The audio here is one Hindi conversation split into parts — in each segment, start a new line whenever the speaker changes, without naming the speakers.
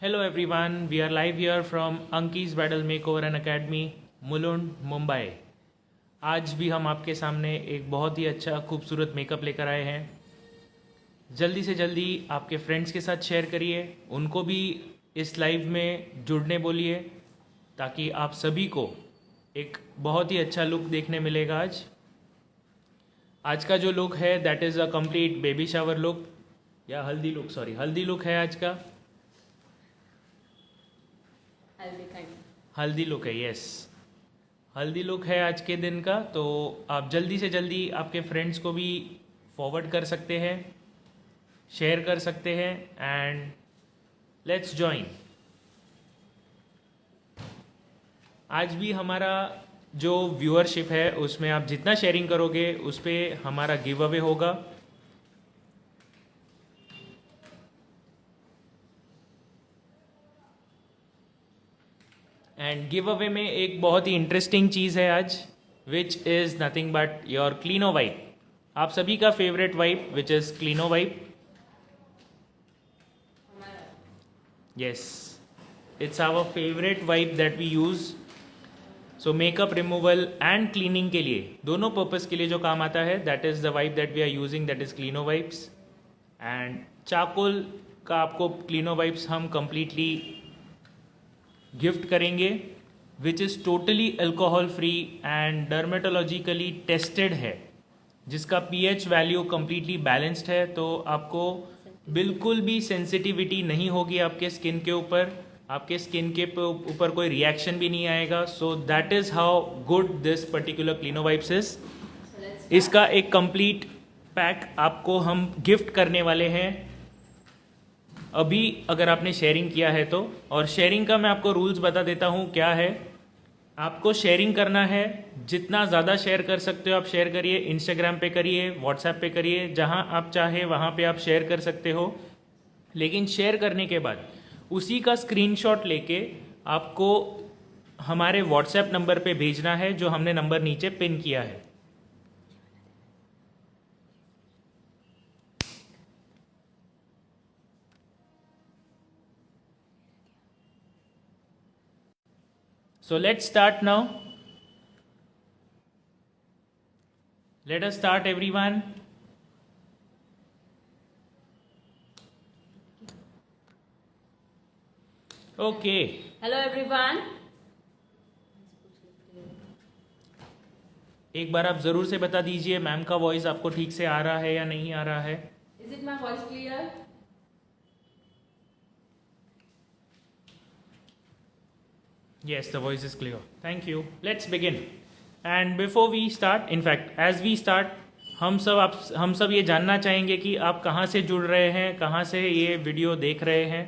Hello everyone, we are live here from Anki's Bridal Makeover and Academy, Mulund, Mumbai. आज भी हम आपके सामने एक बहुत ही अच्छा खूबसूरत मेकअप लेकर आए हैं। जल्दी से जल्दी आपके फ्रेंड्स के साथ शेयर करिए, उनको भी इस लाइव में जुड़ने बोलिए ताकि आप सभी को एक बहुत ही अच्छा लुक देखने मिलेगा। आज का जो लुक है that is a complete baby shower look या हल्दी लुक है आज का। हल्दी लुक है, यस, हल्दी लुक है आज के दिन का। तो आप जल्दी से जल्दी आपके फ्रेंड्स को भी फॉरवर्ड कर सकते हैं, शेयर कर सकते हैं एंड लेट्स जॉइन। आज भी हमारा जो व्यूअरशिप है उसमें आप जितना शेयरिंग करोगे उस पर हमारा गिव अवे होगा। एंड गिव अवे में एक बहुत ही इंटरेस्टिंग चीज़ है आज, which is nothing but your Cleano wipe. आप सभी का favourite wipe which is Cleano wipe. Yes, it's our favourite wipe that we use. So makeup removal and cleaning के लिए, दोनों पर्पज़ के लिए जो काम आता है that is the wipe that we are using, that is Cleano wipes. And charcoal का आपको क्लीनो वाइप्स हम कंप्लीटली गिफ्ट करेंगे which is totally alcohol free and dermatologically tested है, जिसका पीएच वैल्यू कंप्लीटली बैलेंस्ड है। तो आपको बिल्कुल भी सेंसिटिविटी नहीं होगी आपके स्किन के ऊपर, आपके स्किन के ऊपर कोई रिएक्शन भी नहीं आएगा। So that is how good this particular Cleano wipes is. इसका एक कंप्लीट पैक आपको हम गिफ्ट करने वाले हैं अभी, अगर आपने शेयरिंग किया है तो। और शेयरिंग का मैं आपको रूल्स बता देता हूँ क्या है। आपको शेयरिंग करना है, जितना ज़्यादा शेयर कर सकते हो आप शेयर करिए। इंस्टाग्राम पे करिए, व्हाट्सएप पे करिए, जहाँ आप चाहे वहाँ पे आप शेयर कर सकते हो। लेकिन शेयर करने के बाद उसी का स्क्रीनशॉट लेके आपको हमारे व्हाट्सएप नंबर पे भेजना है, जो हमने नंबर नीचे पिन किया है। So let's start now. Let us start everyone. Okay.
Hello everyone.
एक बार आप ज़रूर से बता दीजिए मैम का वॉइस आपको ठीक से आ रहा है या नहीं आ रहा है।
Is it my voice clear?
Yes, the voice is clear. Thank you. Let's begin. And before we start, in fact, as we start, हम सब ये जानना चाहेंगे कि आप कहाँ से जुड़ रहे हैं, कहाँ से ये वीडियो देख रहे हैं।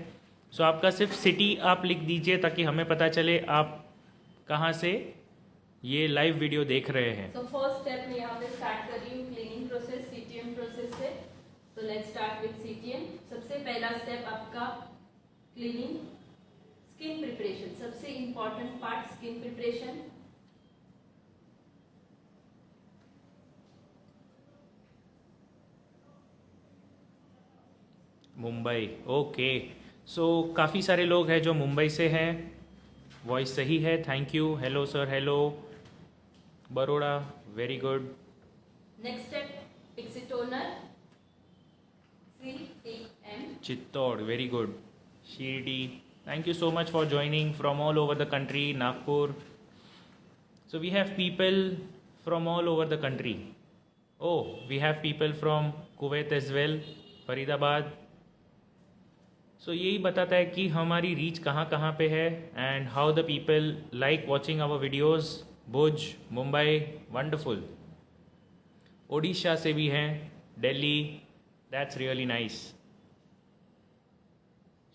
सो आपका सिर्फ सिटी आप लिख दीजिए ताकि हमें पता चले आप कहाँ से ये लाइव वीडियो देख रहे हैं।
So first step मैं यहाँ पे start कर रही हूँ cleaning process, CTM process से। So let's start with CTM. सबसे पहला step आपका cleaning, skin preparation. सबसे important part skin preparation.
Mumbai, okay. So काफ़ी सारे लोग हैं जो मुंबई से हैं, वॉइस सही है, thank you. Hello sir, hello. Baroda, very good.
Next step Pixie toner, CTM.
Chittor, very good. Shirdi, thank you so much for joining from all over the country. Nagpur, so we have people from all over the country. Oh, we have people from Kuwait as well, Faridabad. So यही बताता है कि हमारी रीच कहाँ कहाँ पे है and how the people like watching our videos. Bhuj, Mumbai, wonderful. Odisha से भी हैं, Delhi, that's really nice.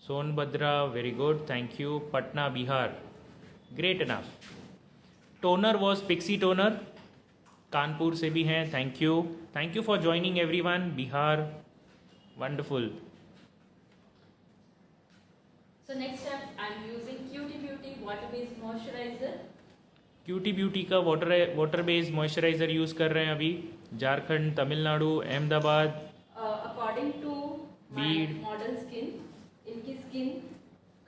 Sonbhadra, very good, thank you. Patna, Bihar, great enough. Toner was Pixi toner, Kanpur से भी हैं, thank you for joining everyone. Bihar, wonderful.
So next step I'm using Cutie Beauty water based moisturizer.
QT Beauty का वाटर बेस्ड मॉइस्चराइज़र यूज़ कर रहे हैं अभी। Jharkhand, Tamil Nadu, Ahmedabad,
According to my
Beed.
model skin, इनकी स्किन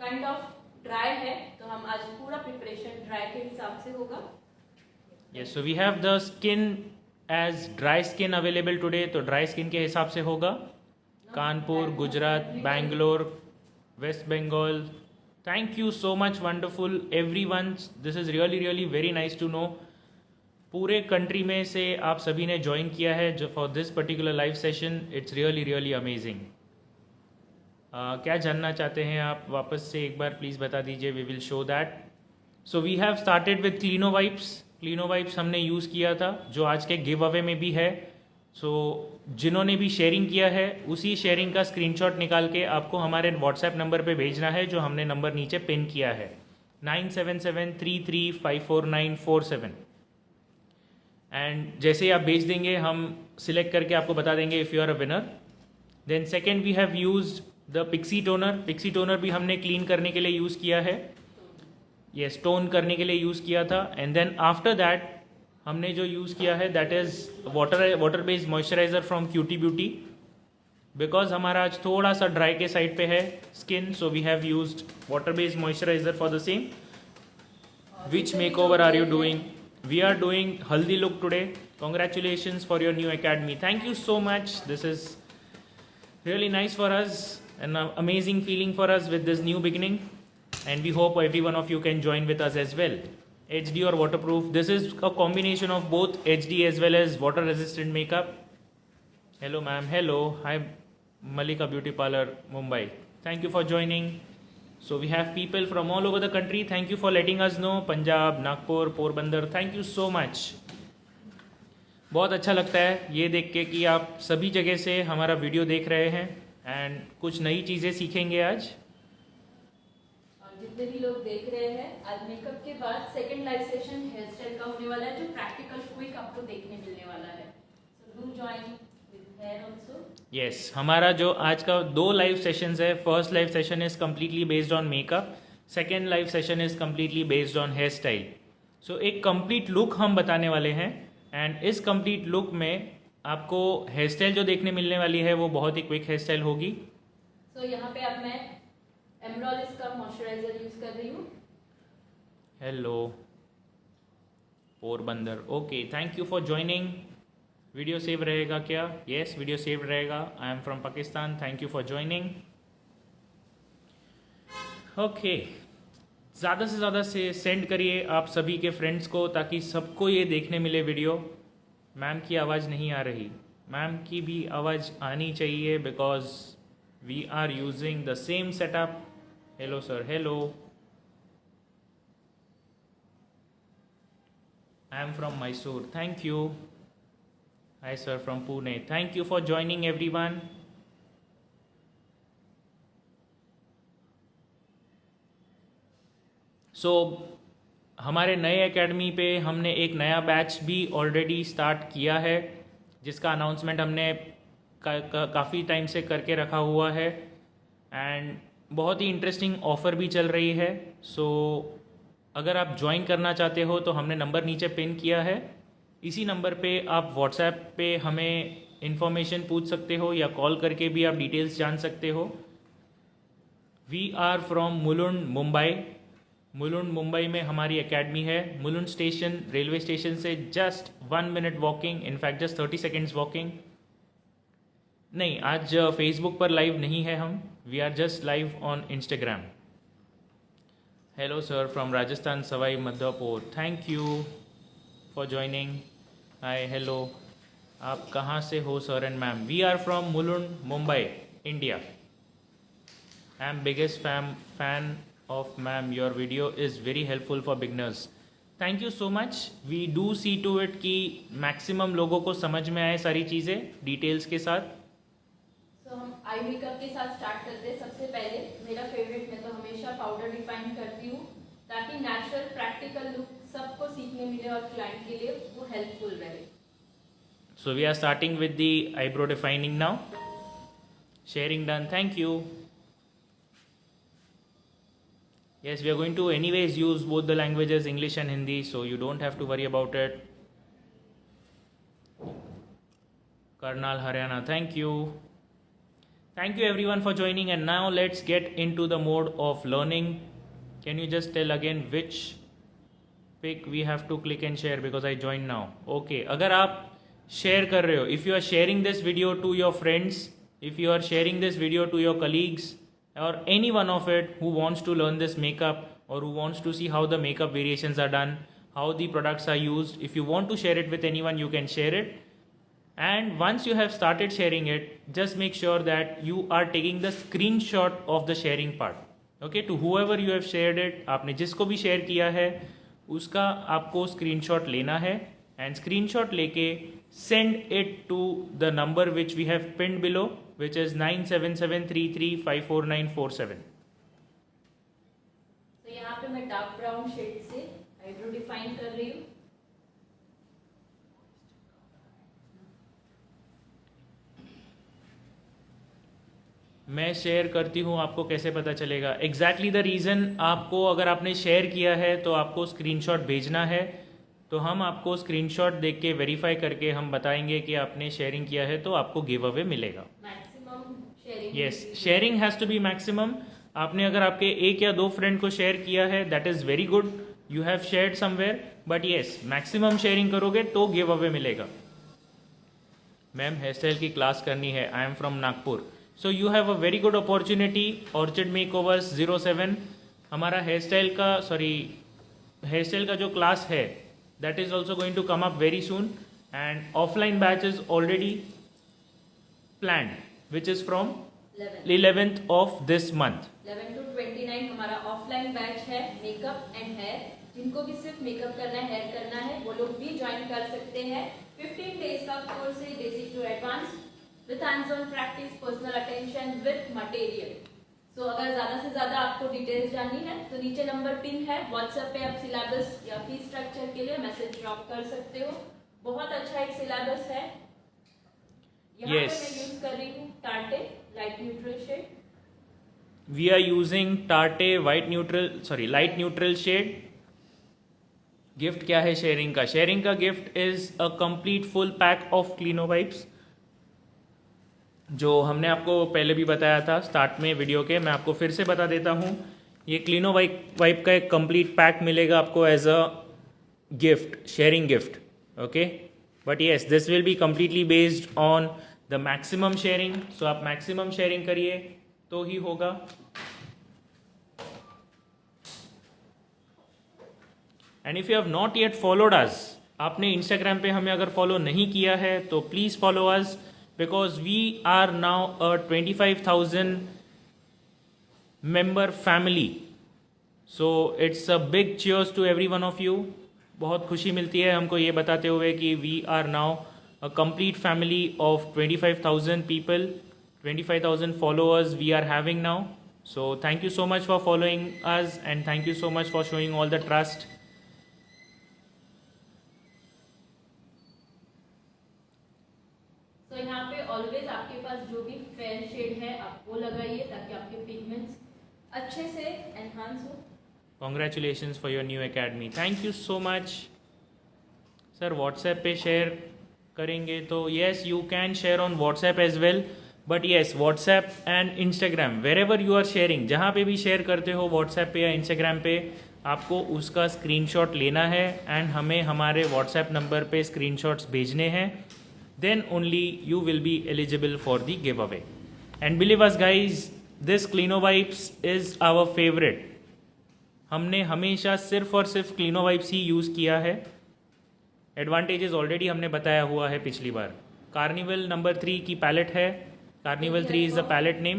काइंड ऑफ ड्राई है, तो हम आज पूरा प्रिपरेशन ड्राई के हिसाब से होगा.
Yes, so we have the skin as dry skin available today. तो dry skin के हिसाब से होगा. Kanpur, Gujarat, Bangalore, West Bengal. Thank you so much, wonderful everyone. This is really very nice to know. पूरे कंट्री में से आप सभी ने ज्वाइन किया है जो for this particular live session. It's really amazing. क्या जानना चाहते हैं आप वापस से एक बार प्लीज़ बता दीजिए. We will show that. So we have started with Cleano wipes. Cleano wipes हमने यूज़ किया था जो आज के गिव अवे में भी है. सो जिन्होंने भी शेयरिंग किया है उसी शेयरिंग का स्क्रीनशॉट निकाल के आपको हमारे व्हाट्सएप नंबर पे भेजना है जो हमने नंबर नीचे पिन किया है 9773354947. एंड जैसे ही आप भेज देंगे हम सिलेक्ट करके आपको बता देंगे if you are a winner. Then second we have used the Pixi toner. Pixi toner भी हमने क्लीन करने के लिए यूज़ किया है. ये टोन करने के लिए यूज़ किया था. एंड देन आफ्टर दैट हमने जो यूज़ किया है that is water based moisturiser from QT Beauty. Because हमारा आज थोड़ा सा ड्राई के साइड पे है skin, so we have used water based moisturiser for the same. Which make over are you doing? We are doing Haldi look today. Congratulations for your new academy. Thank you so much. This is really nice for us, an amazing feeling for us with this new beginning. And we hope every one of you can join with us as well. HD or waterproof. This is a combination of both HD as well as water resistant makeup. Hello ma'am. Hello. Hi Malika Beauty Parlor, Mumbai. Thank you for joining. So we have people from all over the country. Thank you for letting us know. Punjab, Nagpur, Porbandar. Thank you so much. बहुत अच्छा लगता है ये देख के कि आप सभी जगह से हमारा वीडियो देख रहे हैं एंड कुछ नई चीज़ें सीखेंगे आज.
और जितने भी लोग देख रहे हैं, आज मेकअप के बाद second live session hair style का होने वाला है जो प्रैक्टिकल क्विक आपको देखने मिलने वाला है. So do join with hair also.
Yes हमारा जो आज का 2 लाइव सेशंस है. First live session is completely based on makeup. Second live session is completely based on hair style. So एक कंप्लीट लुक हम बताने वाले हैं एंड इस कंप्लीट लुक में आपको हेयर स्टाइल जो देखने मिलने वाली है वो बहुत ही क्विक हेयर स्टाइल होगी.
सो यहाँ पे अब मैं एमरॉलिस का मॉइस्चराइजर यूज कर रही हूँ.
Hello Porbandar. Okay, thank you for joining. Video save रहेगा क्या? यस वीडियो सेव रहेगा. आई am from Pakistan. Thank you for joining. Okay, ज़्यादा से ज़्यादा से सेंड करिए आप सभी के फ्रेंड्स को ताकि सबको ये देखने मिले वीडियो. मैम की आवाज़ नहीं आ रही. मैम की भी आवाज़ आनी चाहिए because we are using the same setup. Hello sir. Hello. I am from Mysore. Thank you. Hi sir from Pune. Thank you for joining everyone. So हमारे नए एकेडमी पे हमने एक नया बैच भी ऑलरेडी स्टार्ट किया है जिसका अनाउंसमेंट हमने काफ़ी टाइम से करके रखा हुआ है एंड बहुत ही इंटरेस्टिंग ऑफ़र भी चल रही है. सो अगर आप ज्वाइन करना चाहते हो तो हमने नंबर नीचे पिन किया है. इसी नंबर पे आप व्हाट्सएप पे हमें इन्फॉर्मेशन पूछ सकते हो या कॉल करके भी आप डिटेल्स जान सकते हो. We are from Mulund Mumbai. Mulund Mumbai में हमारी एकेडमी है. मुलुंड स्टेशन रेलवे स्टेशन से just 1 minute walking, in fact just 30 seconds walking. नहीं, आज फेसबुक पर लाइव नहीं है हम. We are just live on Instagram. Hello sir from Rajasthan Sawai Madhopur. Thank you for joining. Hi hello. आप कहाँ से हो sir and ma'am? We are from Mulund Mumbai India. I M biggest fan of ma'am. Your video is very helpful for beginners. Thank you so much. We do see to it कि मैक्सिमम लोगों को समझ में आए सारी चीज़ें डिटेल्स के साथ.
तो हम आई मेकअप के साथ स्टार्ट करते हैं. सबसे पहले मेरा फेवरेट, मैं तो हमेशा पाउडर डिफाइन करती हूँ ताकि नेचुरल प्रैक्टिकल लुक सबको सीखने मिले और क्लाइंट के लिए वो हेल्पफुल रहे.
So we are starting with the eyebrow defining now. Sharing done. Thank you. Yes, we are going to anyways use both the languages, English and Hindi, so you don't have to worry about it. Karnal, Haryana, thank you. Thank you everyone for joining, and now let's get into the mode of learning. Can you just tell again which pic we have to click and share because I joined now? Okay, अगर आप share कर रहे हो, if you are sharing this video to your friends, if you are sharing this video to your colleagues or any one of it who wants to learn this makeup or who wants to see how the makeup variations are done, how the products are used, if you want to share it with anyone, you can share it. And once you have started sharing it, just make sure that you are taking the screenshot of the sharing part. Okay, to whoever you have shared it, आपने जिसको भी शेयर किया है उसका आपको स्क्रीनशॉट लेना है, एंड स्क्रीनशॉट लेके send it to the number which we have pinned below, which is 9773354947.
तो यहाँ पे मैं डार्क ब्राउन शेड से आईब्रो डिफाइन कर रही हूँ.
मैं शेयर करती हूँ, आपको कैसे पता चलेगा? एग्जैक्टली द रीज़न, आपको अगर आपने शेयर किया है तो आपको स्क्रीनशॉट भेजना है, तो हम आपको स्क्रीनशॉट देख के वेरीफाई करके हम बताएंगे कि आपने शेयरिंग किया है तो आपको गिव अवे मिलेगा.
Maximum sharing.
Yes, sharing has to be maximum. आपने अगर आपके एक या दो फ्रेंड को शेयर किया है, that is very good, you have shared somewhere, but yes maximum sharing करोगे तो गिव अवे मिलेगा. मैम हेयर स्टाइल की क्लास करनी है, I am from Nagpur. So you have a very good opportunity. Orchid Makeovers 07 हमारा हेयर स्टाइल का जो क्लास है that is also going to come up very soon, and offline batch is already planned which is from 11th of this month.
11 to 29 हमारा ऑफलाइन बैच है मेकअप एंड हेयर. जिनको भी सिर्फ मेकअप करना है, हेयर करना है, वो लोग भी ज्वाइन कर सकते हैं. 15 डेज का कोर्स है, basic to advance, with hands on practice, personal attention, with material. So अगर ज्यादा से ज्यादा आपको डिटेल्स जाननी है तो नीचे नंबर पिन है, व्हाट्सएप पे आप सिलेबस या फीस स्ट्रक्चर के लिए मैसेज ड्रॉप कर सकते हो. बहुत अच्छा एक सिलेबस है. यहाँ
Yes.
पे मैं यूज कर रही हूँ Tarte light neutral shade.
We are using Tarte light neutral shade. Gift क्या है शेयरिंग का? शेयरिंग का gift is a complete full pack of Cleano wipes, जो हमने आपको पहले भी बताया था स्टार्ट में वीडियो के. मैं आपको फिर से बता देता हूँ, ये क्लीनो वाइप का एक कंप्लीट पैक मिलेगा आपको as a gift, sharing gift. Okay, but yes this will be completely based on the maximum sharing. So आप मैक्सिमम शेयरिंग करिए तो ही होगा. And if you have not yet followed us, आपने इंस्टाग्राम पे हमें अगर फॉलो नहीं किया है तो please follow us, because we are now a 25,000 member family. So it's a big cheers to every one of you. बहुत खुशी मिलती है हमको ये बताते हुए कि we are now a complete family of 25,000 people, 25,000 followers we are having now. So thank you so much for following us, and thank you so much for showing all the trust.
तो यहाँ पे ऑलवेज आपके पास जो भी फेयर शेड है आप वो लगाइए ताकि आपके पिगमेंट्स अच्छे से एनहांस हो.
Congratulations for your new academy. Thank you so much. Sir WhatsApp पे शेयर करेंगे तो yes you can share on WhatsApp as well, but yes WhatsApp and Instagram wherever you are sharing, जहाँ पे भी शेयर करते हो व्हाट्सएप पे या इंस्टाग्राम पे, आपको उसका स्क्रीनशॉट लेना है एंड हमें हमारे व्हाट्सएप नंबर पे स्क्रीनशॉट्स भेजने हैं. then only you will be eligible for the giveaway. And believe us guys, this Clino Wipes is our favorite. हमने हमेशा सिर्फ और सिर्फ Clino Wipes ही यूज़ किया है. एडवांटेजेस ऑलरेडी हमने बताया हुआ है पिछली बार. कार्निवल नंबर 3 की पैलेट है. Carnival 3 is the palette name.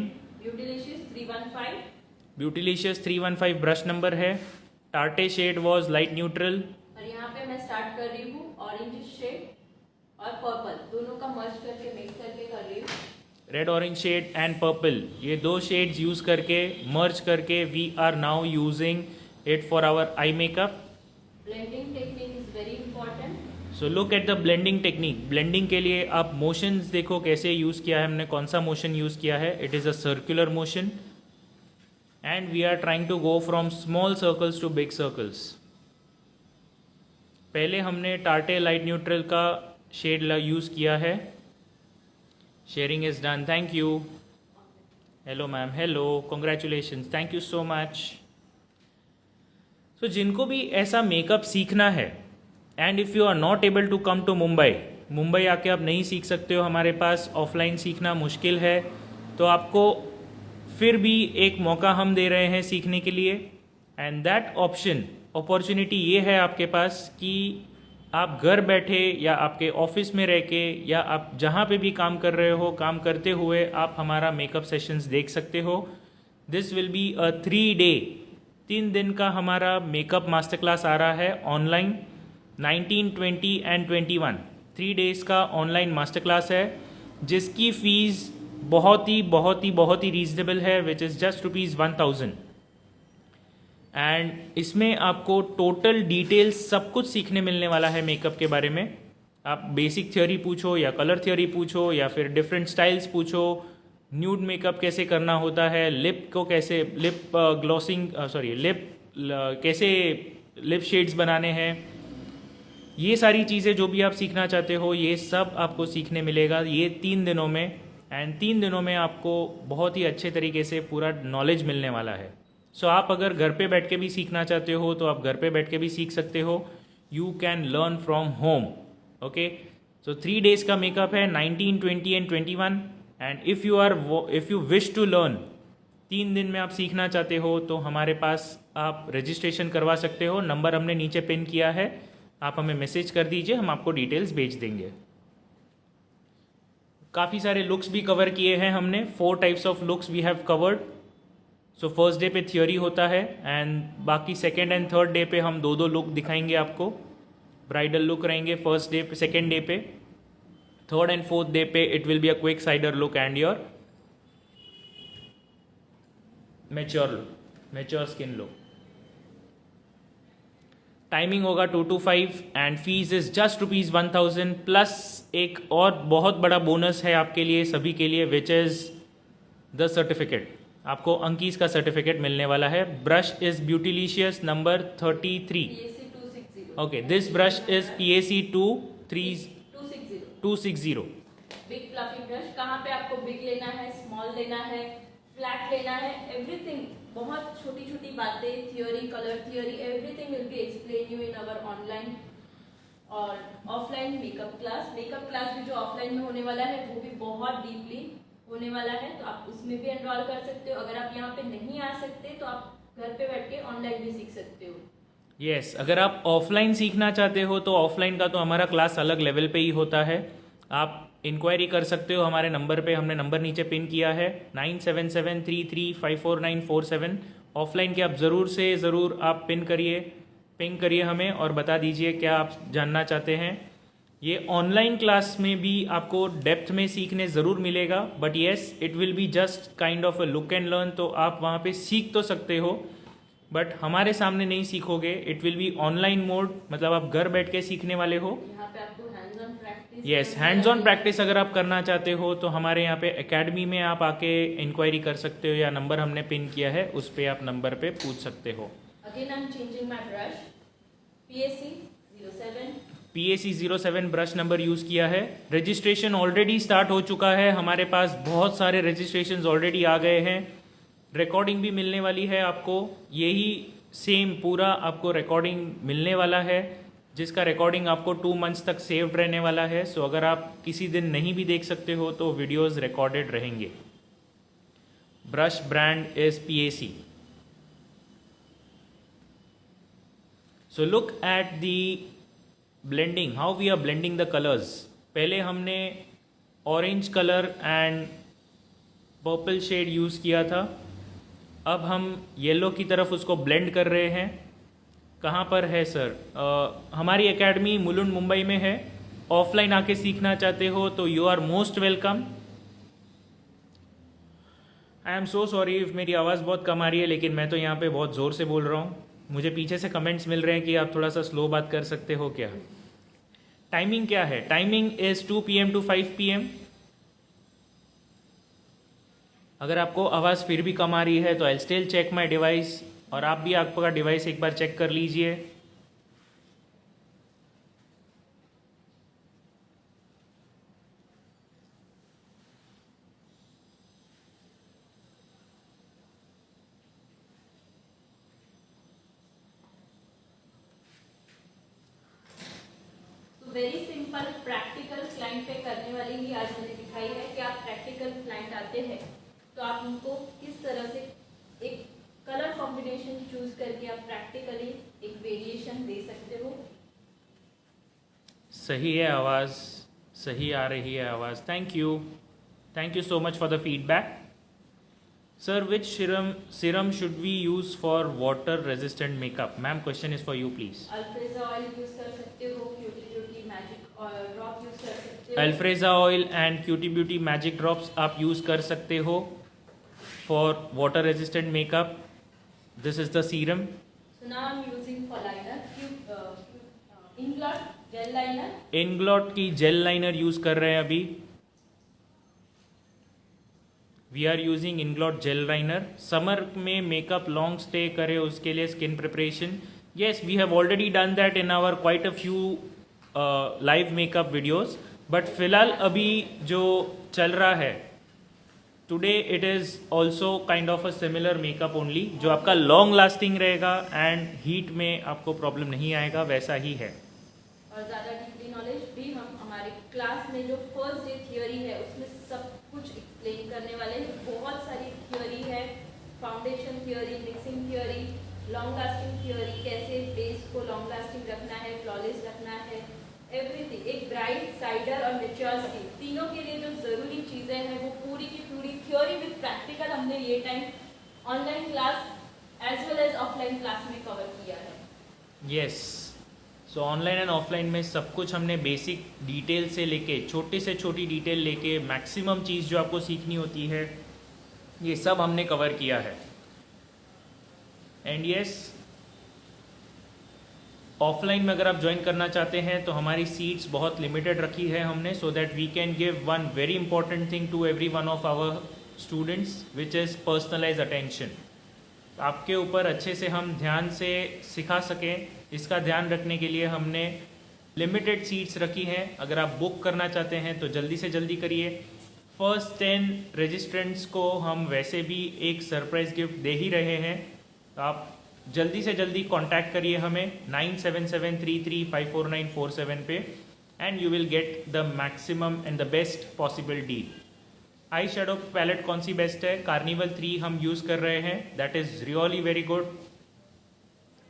Beautilicious 315 brush number है. Tarte shade was light neutral.
और यहाँ पे मैं स्टार्ट कर रही हूँ ऑरेंज शेड और पर्पल, दोनों का मर्ज करके मिक्स करके कर रही हूँ.
Red orange shade and purple, ये दो शेड्स यूज करके मर्ज करके we are now using it for our eye makeup.
Blending technique is very important.
So look at the blending technique. Blending के लिए आप मोशंस देखो कैसे यूज किया है हमने, कौन सा मोशन यूज किया है. It is a circular motion and we are trying to go from small circles to big circles. पहले हमने टार्टे लाइट न्यूट्रल का शेड यूज किया है. Sharing is done. Thank you. Hello ma'am, hello, congratulations, thank you so much. So जिनको भी ऐसा मेकअप सीखना है and if you are not able to come to Mumbai आके आप नहीं सीख सकते हो, हमारे पास ऑफलाइन सीखना मुश्किल है, तो आपको फिर भी एक मौका हम दे रहे हैं सीखने के लिए। एंड दैट अपॉर्चुनिटी ये है आपके पास कि आप घर बैठे या आपके ऑफिस में रह के या आप जहाँ पे भी काम कर रहे हो, काम करते हुए आप हमारा मेकअप सेशंस देख सकते हो। This will be a 3 day, 3 दिन का हमारा मेकअप मास्टर क्लास आ रहा है ऑनलाइन। 19, 20 एंड 21 3 डेज का ऑनलाइन मास्टर क्लास है, जिसकी फ़ीस बहुत ही रीजनेबल है, विच इज़ जस्ट ₹1000। एंड इसमें आपको टोटल डिटेल्स सब कुछ सीखने मिलने वाला है मेकअप के बारे में। आप बेसिक थ्योरी पूछो या कलर थ्योरी पूछो या फिर डिफरेंट स्टाइल्स पूछो, न्यूड मेकअप कैसे करना होता है, लिप को कैसे कैसे लिप शेड्स बनाने हैं, ये सारी चीज़ें जो भी आप सीखना चाहते हो ये सब आपको सीखने मिलेगा ये 3 दिनों में। एंड 3 दिनों में आपको बहुत ही अच्छे तरीके से पूरा नॉलेज मिलने वाला है। सो आप अगर घर पे बैठ के भी सीखना चाहते हो तो आप घर पे बैठ के भी सीख सकते हो। You can learn from home. Okay, so 3 days का मेकअप है, 19, 20 and 21। And if you wish to learn, 3 दिन में आप सीखना चाहते हो तो हमारे पास आप रजिस्ट्रेशन करवा सकते हो। नंबर हमने नीचे पिन किया है, आप हमें मैसेज कर दीजिए, हम आपको डिटेल्स भेज देंगे। काफ़ी सारे लुक्स भी कवर किए हैं हमने, 4 types of looks we have covered. So first day पे थ्योरी होता है एंड बाकी सेकेंड एंड थर्ड डे पे हम दो लुक दिखाएंगे आपको। ब्राइडल लुक रहेंगे फर्स्ट डे पे, सेकेंड डे पे, थर्ड एंड फोर्थ डे पे it will be a quick cider look and your mature skin look. Timing होगा 2 to 5 and fees is just ₹1000 plus एक और बहुत बड़ा बोनस है आपके लिए सभी के लिए, विच इज़ द सर्टिफिकेट। आपको अंकीस का सर्टिफिकेट मिलने वाला है। Brush is Beautilicious number 33।
PAC 260.
Okay, this brush is PAC 260।
Big fluffy brush, कहाँ पे आपको बिग लेना है, स्मॉल लेना है, फ्लैट लेना है, एवरीथिंग, बहुत छोटी छोटी बातें, theory, colour theory, everything will be explain you in our online और offline makeup class. Makeup class भी जो ऑफलाइन में होने वाला है वो भी बहुत डीपली होने वाला है, तो आप उसमें भी एनरोल कर सकते हो। अगर आप यहाँ पे नहीं आ सकते तो आप घर पे बैठ के ऑनलाइन भी सीख सकते हो।
यस, अगर आप ऑफलाइन सीखना चाहते हो तो ऑफलाइन का तो हमारा क्लास अलग लेवल पे ही होता है। आप इंक्वायरी कर सकते हो हमारे नंबर पे, हमने नंबर नीचे पिन किया है 9773354947। ऑफलाइन के आप ज़रूर आप पिंग करिए हमें और बता दीजिए क्या आप जानना चाहते हैं। ये ऑनलाइन क्लास में भी आपको डेप्थ में सीखने ज़रूर मिलेगा, but yes it will be just kind of a look and learn. तो आप वहाँ पे सीख तो सकते हो बट हमारे सामने नहीं सीखोगे। It will B online mode, मतलब आप घर बैठ के सीखने वाले हो।
यहाँ पे आपको hands on practice,
yes, hands on practice अगर आप करना चाहते हो तो हमारे यहाँ पे एकेडमी में आप आके इंक्वायरी कर सकते हो या नंबर हमने पिन किया है उस पर आप नंबर पे पूछ सकते हो।
Again I am changing my brush, PAC 07।
PAC 07 brush number use किया है। रजिस्ट्रेशन ऑलरेडी स्टार्ट हो चुका है, हमारे पास बहुत सारे रजिस्ट्रेशन ऑलरेडी आ गए हैं। रिकॉर्डिंग भी मिलने वाली है आपको, यही सेम पूरा आपको रिकॉर्डिंग मिलने वाला है, जिसका रिकॉर्डिंग आपको 2 मंथ्स तक सेव्ड रहने वाला है। सो अगर आप किसी दिन नहीं भी देख सकते हो तो वीडियोस रिकॉर्डेड रहेंगे। Brush brand is PAC। So look at the blending, how we are blending the colours. पहले हमने orange colour and purple shade use किया था, अब हम येलो की तरफ उसको ब्लेंड कर रहे हैं। कहाँ पर है सर? हमारी एकेडमी मुलुंड मुंबई में है। ऑफलाइन आके सीखना चाहते हो तो you are most welcome. I am so sorry if मेरी आवाज़ बहुत कम आ रही है, लेकिन मैं तो यहाँ पे बहुत ज़ोर से बोल रहा हूँ। मुझे पीछे से कमेंट्स मिल रहे हैं कि आप थोड़ा सा स्लो बात कर सकते हो क्या। टाइमिंग क्या है? Timing is 2 PM to 5 PM। अगर आपको आवाज़ फिर भी कम आ रही है तो I still check my device, और आप भी आपका डिवाइस एक बार चेक कर लीजिए।
सिंपल प्रैक्टिकल क्लाइंट पे करने वाली ही आज मैंने दिखाई है कि आप प्रैक्टिकल क्लाइंट आते हैं तो आप उनको किस तरह से एक कलर कॉम्बिनेशन चूज करके आप प्रैक्टिकली एक वेरिएशन दे सकते हो।
सही है आवाज़, सही आ रही है आवाज़। Thank you so much for the feedback. Sir which serum should we use for water resistant makeup? Ma'am question is for you please.
अल्फ्रेजा ऑयल यूज कर सकते हो, cutie beauty magic drop use कर सकते हो।
अल्फ्रेजा oil and cutie beauty magic drops आप यूज़ कर सकते हो for water resistant makeup. This is the serum.
So now I'm using for liner, Inglot gel liner.
इनग्लॉट की जेल लाइनर यूज़ कर रहे हैं अभी। We are using Inglot gel liner. Summer में मेकअप लॉन्ग स्टे करे उसके लिए skin preparation, yes we have already done that in our quite a few live makeup videos. But फिलहाल अभी जो चल रहा है today it is also kind of a similar makeup only, जो आपका लॉन्ग लास्टिंग रहेगा एंड हीट में आपको प्रॉब्लम नहीं आएगा, वैसा ही है।
और ज़्यादा डीपली नॉलेज भी हम हमारे क्लास में जो फर्स्ट डे थियोरी है उसमें सब कुछ एक्सप्लेन करने वाले हैं। बहुत सारी थियोरी है, foundation theory, mixing theory, long lasting theory, कैसे बेस को लॉन्ग लास्टिंग रखना है, फ्लॉलेस रखना है, एवरीथिंग। एक ब्राइट, साइडर और मैच्योर स्किन तीनों के लिए जो ज़रूरी चीज़ें हैं वो पूरी की पूरी थियोरी विद प्रैक्टिकल हमने ये time online class as well as offline class में कवर किया है।
Yes, so online and offline में सब कुछ हमने बेसिक डिटेल से लेके छोटी से छोटी डिटेल लेके मैक्सिमम चीज़ जो आपको सीखनी होती है ये सब हमने कवर किया है। एंड यस, ऑफलाइन में अगर आप ज्वाइन करना चाहते हैं तो हमारी सीट्स बहुत लिमिटेड रखी है हमने, so that we can give one very important thing to every one of our students which is personalise attention. आपके ऊपर अच्छे से हम ध्यान से सिखा सकें, इसका ध्यान रखने के लिए हमने लिमिटेड सीट्स रखी हैं। अगर आप बुक करना चाहते हैं तो जल्दी से जल्दी करिए। फर्स्ट 10 रजिस्ट्रेंट्स को हम वैसे भी एक सरप्राइज गिफ्ट दे ही रहे हैं, तो आप जल्दी से जल्दी कांटेक्ट करिए हमें 9773354947 पे and you will get the maximum and the best possible deal. Eye shadow palette कौन सी बेस्ट है? कार्निवल 3 हम यूज़ कर रहे हैं, that is really very good.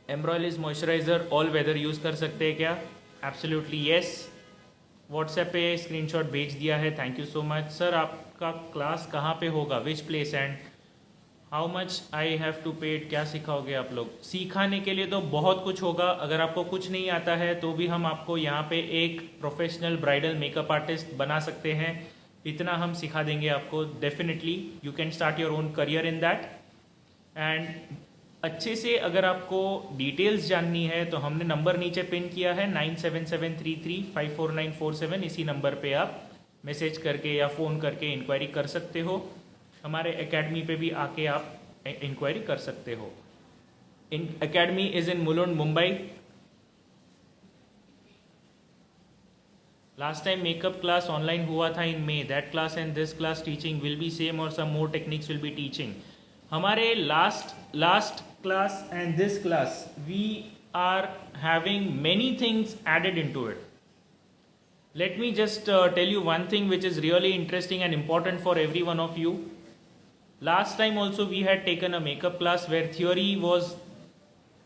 Embryolisse moisturiser all weather use कर सकते हैं क्या? Absolutely yes. व्हाट्सएप पे स्क्रीनशॉट भेज दिया है, thank you so much. Sir आपका क्लास कहाँ पे होगा, which place and how much I have to paid? क्या सिखाओगे आप लोग? सिखाने के लिए तो बहुत कुछ होगा। अगर आपको कुछ नहीं आता है तो भी हम आपको यहाँ पे एक प्रोफेशनल ब्राइडल मेकअप आर्टिस्ट बना सकते हैं, इतना हम सिखा देंगे आपको। Definitely you can start your own career in that. And अच्छे से अगर आपको डिटेल्स जाननी है तो हमने नंबर नीचे पिन किया है 9773354947, इसी नंबर पे आप मैसेज करके या फ़ोन करके इंक्वायरी कर सकते हो। हमारे एकेडमी पे भी आके आप इंक्वायरी कर सकते हो। In academy is in Mulund, Mumbai. Last time makeup class online हुआ था in May, that class and this class teaching will be same और some more techniques will be teaching. हमारे last class and this class we are having many things added into it. Let me just tell you one thing which is really interesting and important for every one of you. Last time also we had taken a makeup class where theory was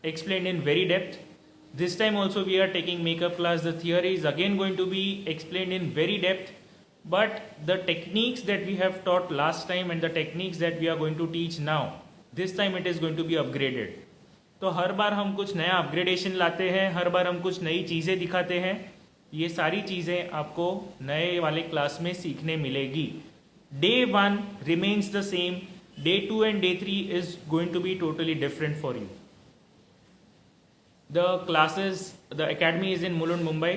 explained in very depth. This time also we are taking makeup class. The theory is again going to be explained in very depth. But the techniques that we have taught last time and the techniques that we are going to teach now, this time it is going to be upgraded. तो हर बार हम कुछ नया अपग्रेडेशन लाते हैं, हर बार हम कुछ नई चीज़ें दिखाते हैं। ये सारी चीज़ें आपको नए वाले क्लास में सीखने मिलेगी। Day 1 remains the same, day 2 and day 3 is going to be totally different for you. The classes, the academy is in Mulund, Mumbai.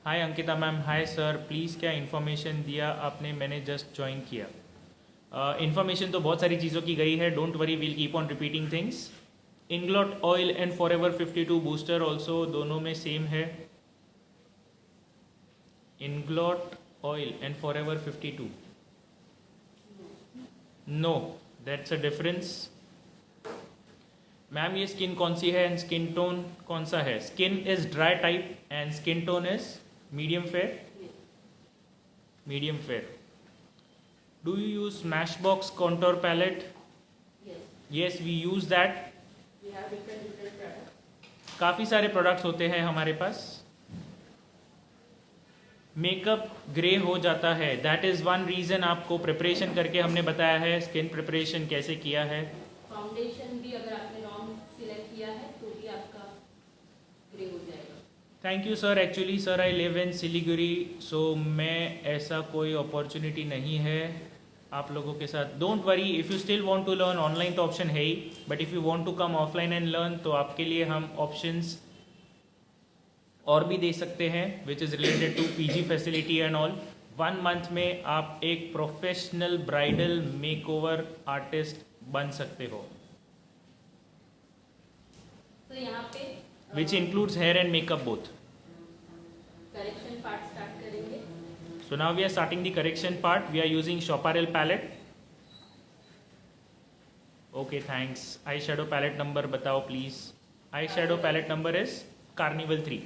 Hi Ankita ma'am, hi sir, please क्या इन्फॉर्मेशन दिया आपने? मैंने जस्ट ज्वाइन किया। इन्फॉर्मेशन तो बहुत सारी चीज़ों की गई है, don't worry, will keep on repeating things. Inglot oil and forever 52 booster also, दोनों में सेम है। Inglot oil and forever 52. No, that's a difference. Ma'am ये स्किन कौन सी है एंड स्किन टोन कौन सा है? Skin is dry type and skin tone is medium fair.
Yes.
Medium fair. Do you use Smashbox contour palette?
Yes.
Yes, we use that.
We have different products.
काफ़ी सारे प्रोडक्ट्स होते हैं हमारे पास. मेकअप ग्रे हो जाता है, दैट इज़ वन रीज़न. आपको प्रिपरेशन करके हमने बताया है स्किन प्रिपरेशन कैसे किया है.
फाउंडेशन भी अगर आपने रॉन्ग सिलेक्ट किया है तो भी आपका ग्रे हो जाएगा.
Thank you sir. Actually sir I live in Siliguri, so मैं ऐसा कोई अपॉर्चुनिटी नहीं है आप लोगों के साथ. Don't worry, if you still want to learn, online तो ऑप्शन है ही, but if you want to come offline and learn तो आपके लिए हम ऑप्शंस और भी दे सकते हैं which is related to PG facility and all. 1 month में आप एक प्रोफेशनल ब्राइडल मेकओवर आर्टिस्ट बन सकते हो,
तो यहाँ पे
which includes hair and makeup both.
Correction part start करेंगे.
So now we are starting the correction part. We are using Shoparel palette. Okay, thanks. Eyeshadow palette number बताओ please. Eyeshadow palette number is Carnival 3.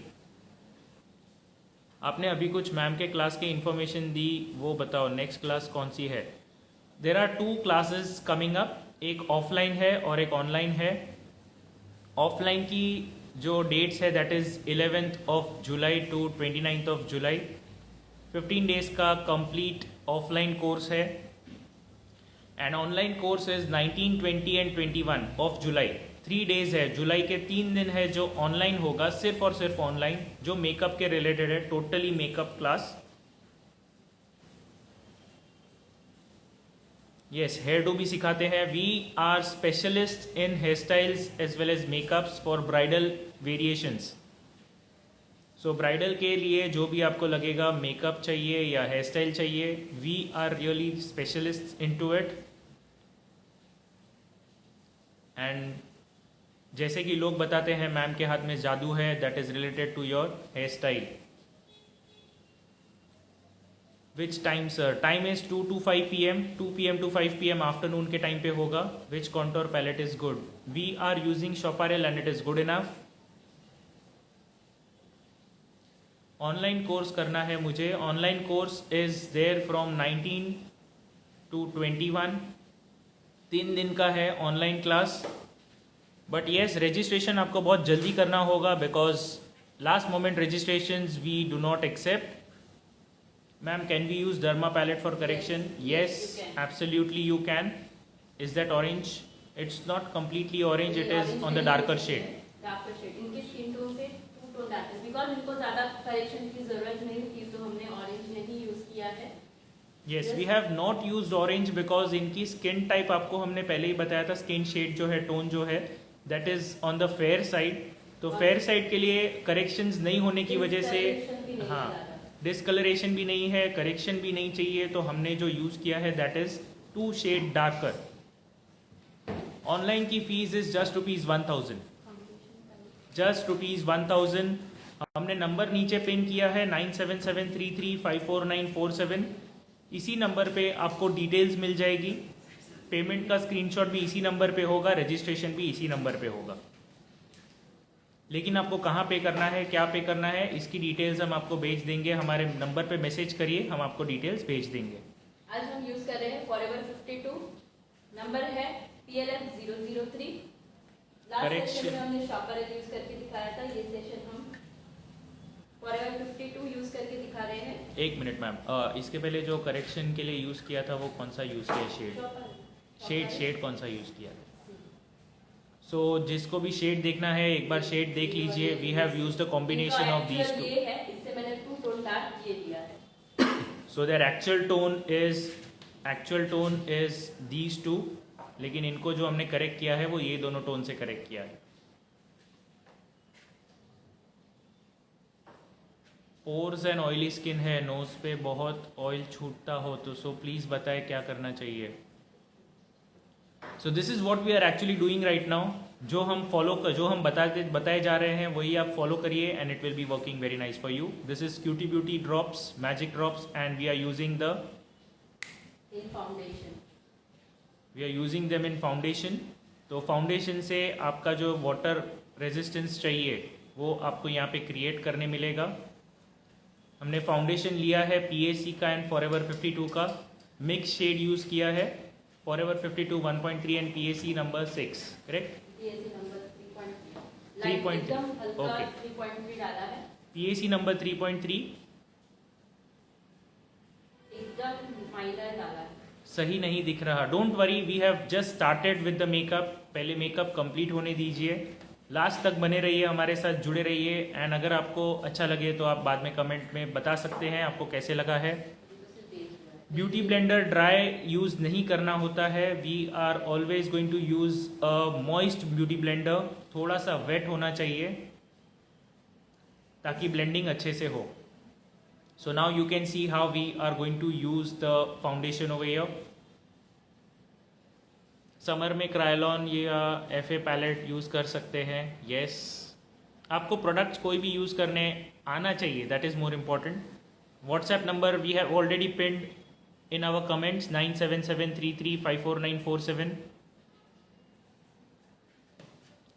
आपने अभी कुछ मैम के क्लास के इन्फॉर्मेशन दी, वो बताओ नेक्स्ट क्लास कौन सी है. There are 2 classes coming up, एक ऑफलाइन है और एक ऑनलाइन है. ऑफलाइन की जो डेट्स है that is 11th of July to 29th of July. 15 days का कंप्लीट ऑफलाइन कोर्स है. And online course is 19, 20 and 21 of July. 3 days है, जुलाई के 3 दिन है जो ऑनलाइन होगा, सिर्फ और सिर्फ ऑनलाइन, जो मेकअप के रिलेटेड है, totally makeup class. Yes, hairdo भी सिखाते हैं. We are specialist in hair styles as well as makeups for bridal variations. So bridal के लिए जो भी आपको लगेगा, मेकअप चाहिए या हेयर स्टाइल चाहिए, we are really specialist into it. And जैसे कि लोग बताते हैं मैम के हाथ में जादू है, that is related to your hair style. Which time sir? Time is 2 to 5 PM, 2 PM to 5 PM afternoon के टाइम पे होगा. Which contour palette is good? We are using Shoparel and it is good enough. Online course करना है मुझे. Online course is there from 19 to 21. 3 दिन का है online class. But yes, registration आपको बहुत जल्दी करना होगा because last moment registrations we do not accept. Ma'am, can we use derma palette for correction? Yes, absolutely you can. Is that orange? It's not completely orange, it is on the darker shade.
Darker shade इनकी स्किन टोन से 2 टोन डार्क है, बिकॉज इनको ज्यादा करेक्शन की जरूरत नहीं थी तो हमने ऑरेंज नहीं यूज किया है.
Yes, we have not used orange because इनकी स्किन टाइप आपको हमने पहले ही बताया था. स्किन शेड जो है, टोन जो है, that is on the fair side. तो फेयर साइड के लिए करेक्शंस नहीं होने की वजह से, हाँ, डिसकलरेशन भी नहीं है, करेक्शन भी नहीं चाहिए, तो हमने जो यूज़ किया है that is 2 shade darker. Online की फीस इज जस्ट ₹1000. जस्ट ₹1000. हमने नंबर नीचे पिन किया है 9773354947. इसी नंबर पे आपको डिटेल्स मिल जाएगी. पेमेंट का स्क्रीनशॉट भी इसी नंबर पे होगा, रजिस्ट्रेशन भी इसी नंबर पे होगा. लेकिन आपको कहाँ पे करना है, क्या पे करना है, इसकी डिटेल्स हम आपको भेज देंगे. हमारे नंबर पे मैसेज करिए, हम आपको डिटेल्स भेज देंगे.
आज हम यूज कर रहे हैं फॉरएवर 52. नंबर है PLM 003. लास्ट सेशन में हमने Shoparel यूज करके दिखाया था. ये सेशन हम फॉरएवर 52 यूज करके दिखा रहे हैं.
1 मिनट मैम, इसके पहले जो करेक्शन के लिए यूज़ किया था वो कौन सा यूज़ किया? शेड कौन सा यूज़ किया? सो जिसको भी शेड देखना है एक बार शेड देख लीजिए. We have used the combination of these two.
ये है, इससे मैंने 2 टोन डार्क ये दिया है.
So their actual tone is these two. लेकिन इनको जो हमने करेक्ट किया है वो ये दोनों टोन से करेक्ट किया है. पोर्स एंड ऑयली स्किन है, नोज पे बहुत ऑयल छूटता हो तो सो प्लीज़ बताएं क्या करना चाहिए. So this is what we are actually doing right now. जो हम बताए जा रहे हैं वही आप फॉलो करिए and it will be working very nice for you. This is QT beauty drops, magic drops, and we are using them in foundation. तो फाउंडेशन से आपका जो वाटर रेजिस्टेंस चाहिए वो आपको यहाँ पे क्रिएट करने मिलेगा. हमने फाउंडेशन लिया है PAC का एंड फॉरएवर 52 का, मिक्स शेड यूज़ किया है, forever 52 1.3 and PAC number 6, correct?
PAC number 3.3
3.3
एकदम हल्का
ओके।
3.3 डाला है,
PAC नंबर 3.3
एकदम माइनर डाला है।
सही नहीं दिख रहा, don't worry, we have just started with the makeup, पहले मेकअप कंप्लीट होने दीजिए, लास्ट तक बने रहिए, हमारे साथ जुड़े रहिए, एंड अगर आपको अच्छा लगे तो आप बाद में कमेंट में बता सकते हैं आपको कैसे लगा है। ब्यूटी ब्लेंडर ड्राई यूज़ नहीं करना होता है, we are always going to use a moist beauty blender, थोड़ा सा वेट होना चाहिए ताकि ब्लेंडिंग अच्छे से हो। So now you can see how we are going to use the foundation over here. Summer में क्रायलॉन या FA पैलेट यूज़ कर सकते हैं, yes. आपको प्रोडक्ट्स कोई भी यूज़ करने आना चाहिए, that is more important. WhatsApp number we have already pinned in our comments 9773354947.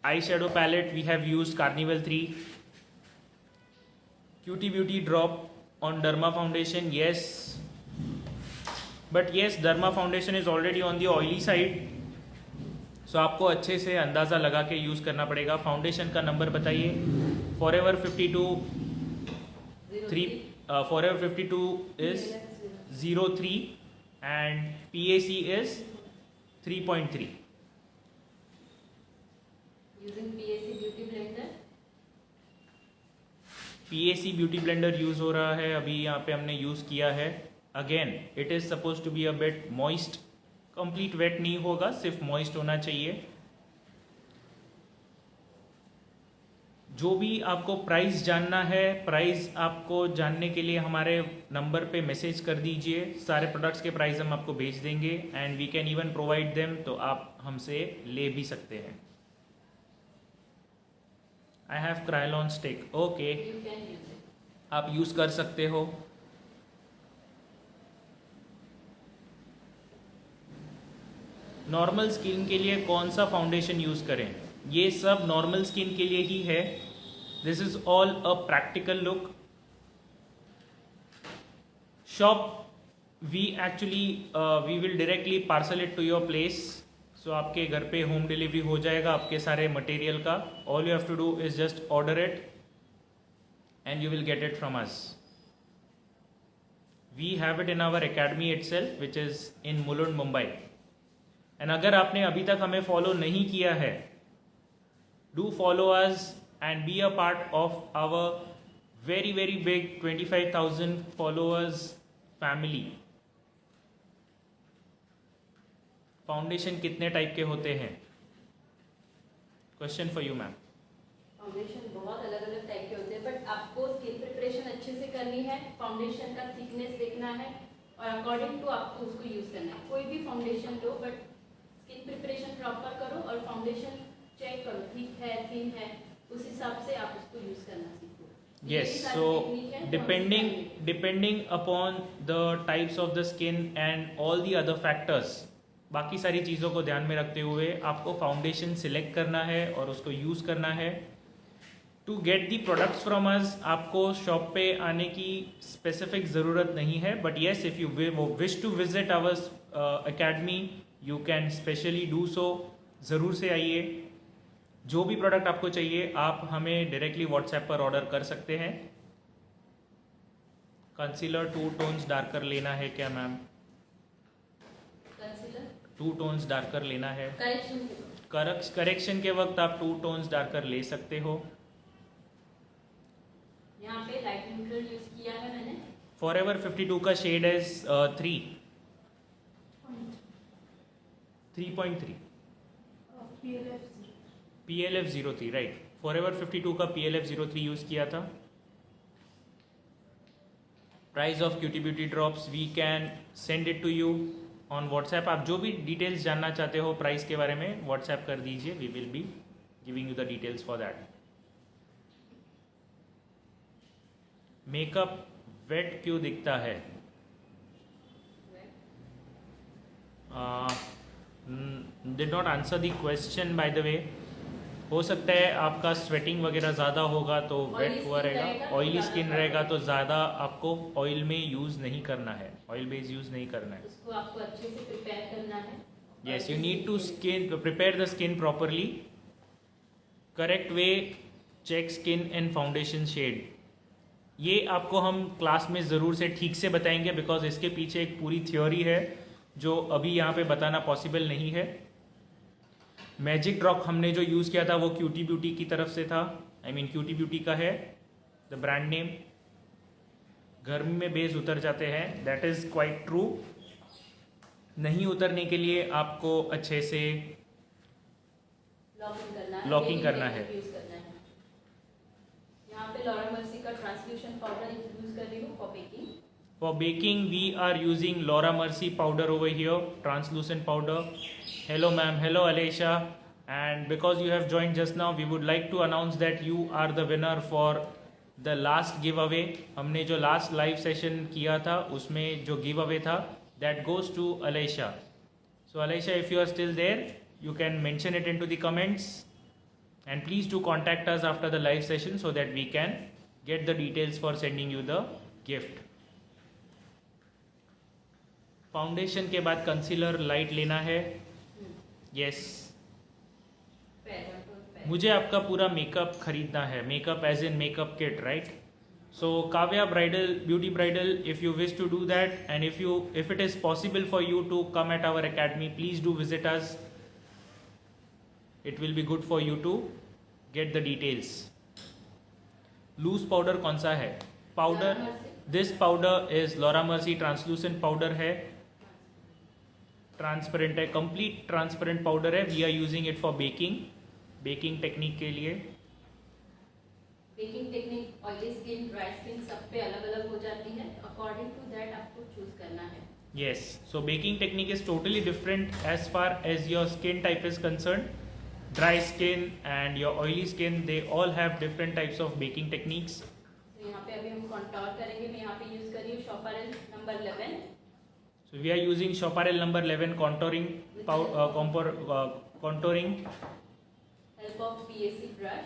Eyeshadow palette we have used Carnival 3. Cutie Beauty drop on Derma foundation, yes, but yes, Derma foundation is already on the oily side, so आपको अच्छे से अंदाज़ा लगा के यूज़ करना पड़ेगा। फाउंडेशन का नंबर बताइए। Forever 52 is 03 and PAC is 3.3.
Using PAC beauty blender,
PAC beauty blender use हो रहा है, अभी यहाँ पे हमने यूज़ किया है। Again it is suppose to be a bit moist, complete wet नहीं होगा, सिर्फ मॉइस्ट होना चाहिए। जो भी आपको प्राइस जानना है, प्राइस आपको जानने के लिए हमारे नंबर पे मैसेज कर दीजिए, सारे प्रोडक्ट्स के प्राइस हम आपको भेज देंगे and we can even provide them, तो आप हमसे ले भी सकते हैं। I have Kryolan stick, okay,
you can use it.
आप यूज़ कर सकते हो। नॉर्मल स्किन के लिए कौन सा फाउंडेशन यूज़ करें? ये सब नॉर्मल स्किन के लिए ही है। This is all a practical look. Shop we actually we will directly parcel it to your place, so आपके घर पे होम डिलीवरी हो जाएगा आपके सारे मटेरियल का। All you have to do is just order it and you will get it from us. We have it in our academy itself, which is in Mulund, Mumbai. And अगर आपने अभी तक हमें फॉलो नहीं किया है, do follow us and be a part of our very very big 25,000 followers family. Foundation कितने टाइप के होते हैं? Question for you ma'am.
Foundation बहुत अलग अलग टाइप के होते हैं, बट आपको स्किन प्रिपरेशन अच्छे से करनी है, फाउंडेशन का थिकनेस देखना है और अकॉर्डिंग टू आपको उसको यूज करना है। कोई भी foundation low, but skin preparation proper करो और फाउंडेशन चेक करो, थिक है थिन है, उस हिसाब से आप उसको यूज करना सीखो।
Yes, so depending upon the types of the skin and all the other factors, बाकी सारी चीज़ों को ध्यान में रखते हुए आपको फाउंडेशन सिलेक्ट करना है और उसको यूज़ करना है। To get the products from us आपको शॉप पे आने की स्पेसिफिक ज़रूरत नहीं है, but yes if you wish to visit our academy you can specially do so. ज़रूर से आइए। जो भी प्रोडक्ट आपको चाहिए आप हमें डायरेक्टली व्हाट्सएप पर ऑर्डर कर सकते हैं। कंसीलर 2 टोन्स डार्कर लेना है क्या मैम?
कंसीलर
2 टोन्स डार्कर लेना है।
करेक्शन
करेक्शन के वक्त आप 2 टोन्स डार्कर ले सकते हो।
यहाँ पे लाइट न्यूट्रल यूज किया है मैंने।
फॉरएवर 52 का shade is 3.3 PLF 03, right. Forever 52 का PLF 03 यूज किया था। Price of cutie beauty drops we can send it to you on WhatsApp. आप जो भी डिटेल्स जानना चाहते हो प्राइस के बारे में व्हाट्सएप कर दीजिए, we will be giving you the details for that. Makeup wet क्यों दिखता है? Did not answer the question by the way. हो सकता है आपका स्वेटिंग वगैरह ज़्यादा होगा तो
Oily
वेट हुआ
skin
रहेगा,
रहेगा तो
ऑयली
ज़्यादा
स्किन
करना
रहेगा तो
है।
ज़्यादा आपको ऑयल में यूज़ नहीं करना है, ऑयल बेस यूज़ नहीं करना है.
उसको आपको अच्छे से प्रिपेयर करना है।
Yes, you
Oily
need to
skin के लिए।
skin prepare the skin properly. Correct way, check skin and foundation shade. ये आपको हम क्लास में ज़रूर से ठीक से बताएंगे बिकॉज इसके पीछे एक पूरी थ्योरी है जो अभी यहाँ पे बताना पॉसिबल नहीं है. मैजिक ड्रॉप हमने जो यूज़ किया था वो क्यूटी ब्यूटी की तरफ से था, आई मीन क्यूटी ब्यूटी का है द ब्रांड नेम. गर्मी में बेस उतर जाते हैं, दैट इज़ क्वाइट ट्रू. नहीं उतरने के लिए आपको अच्छे से
लॉकिंग करना है,
लॉकिंग करना है.
यूज करना है. यहाँ पे लॉरा मर्सी का ट्रांसल्यूशन पाउडर यूज कर रही हूँ for baking.
For baking, we are using Laura Mercy powder over here, translucent powder. Hello ma'am, hello Alesha. And because you have joined just now, we would like to announce that you are the winner for the last giveaway. हमने जो last live session किया था उसमें जो giveaway था that goes to Alesha. So Alesha, if you are still there, you can mention it into the comments. And please do contact us after the live session so that we can get the details for sending you the gift. Foundation के बाद कंसीलर लाइट लेना है. यस, मुझे आपका पूरा मेकअप खरीदना है, makeup as in makeup kit, right? So Kavya bridal, beauty bridal, if you wish to do that and if it is possible for you to come at our academy, please do visit us. It will be good for you to get the details. Loose powder कौन सा है? Powder, this powder is Laura Mercier translucent powder है, ट्रांसपेरेंट है, कंप्लीट ट्रांसपेरेंट पाउडर है. We are using it for baking technique के लिए.
Baking technique oily skin, dry skin सब पे अलग अलग हो जाती है. अकॉर्डिंग टू दैट आपको चूज करना है.
Yes, so baking technique is totally different as far as your skin type is concerned. Dry skin and your oily skin, they all have different types of baking techniques.
तो यहाँ पे अभी हम कंटोर करेंगे. मैं यहाँ पे यूज कर रही हूँ शॉपरेल number 11.
So we are using Choparel number 11 contouring contouring.
Help of PAC brush.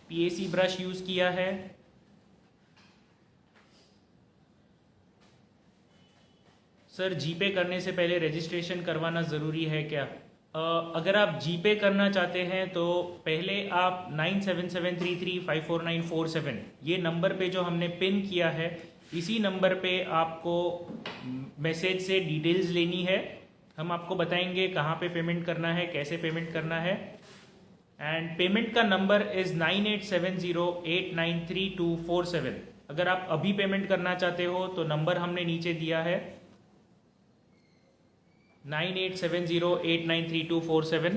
PAC brush use किया है. सर जीपे करने से पहले रजिस्ट्रेशन करवाना ज़रूरी है क्या? अगर आप जीपे करना चाहते हैं तो पहले आप 9773354947 ये नंबर पे जो हमने पिन किया है, इसी नंबर पे आपको मैसेज से डिटेल्स लेनी है. हम आपको बताएंगे कहाँ पे पेमेंट करना है, कैसे पेमेंट करना है. एंड पेमेंट का नंबर इज़ 9870893247. अगर आप अभी पेमेंट करना चाहते हो तो नंबर हमने नीचे दिया है 9870893247.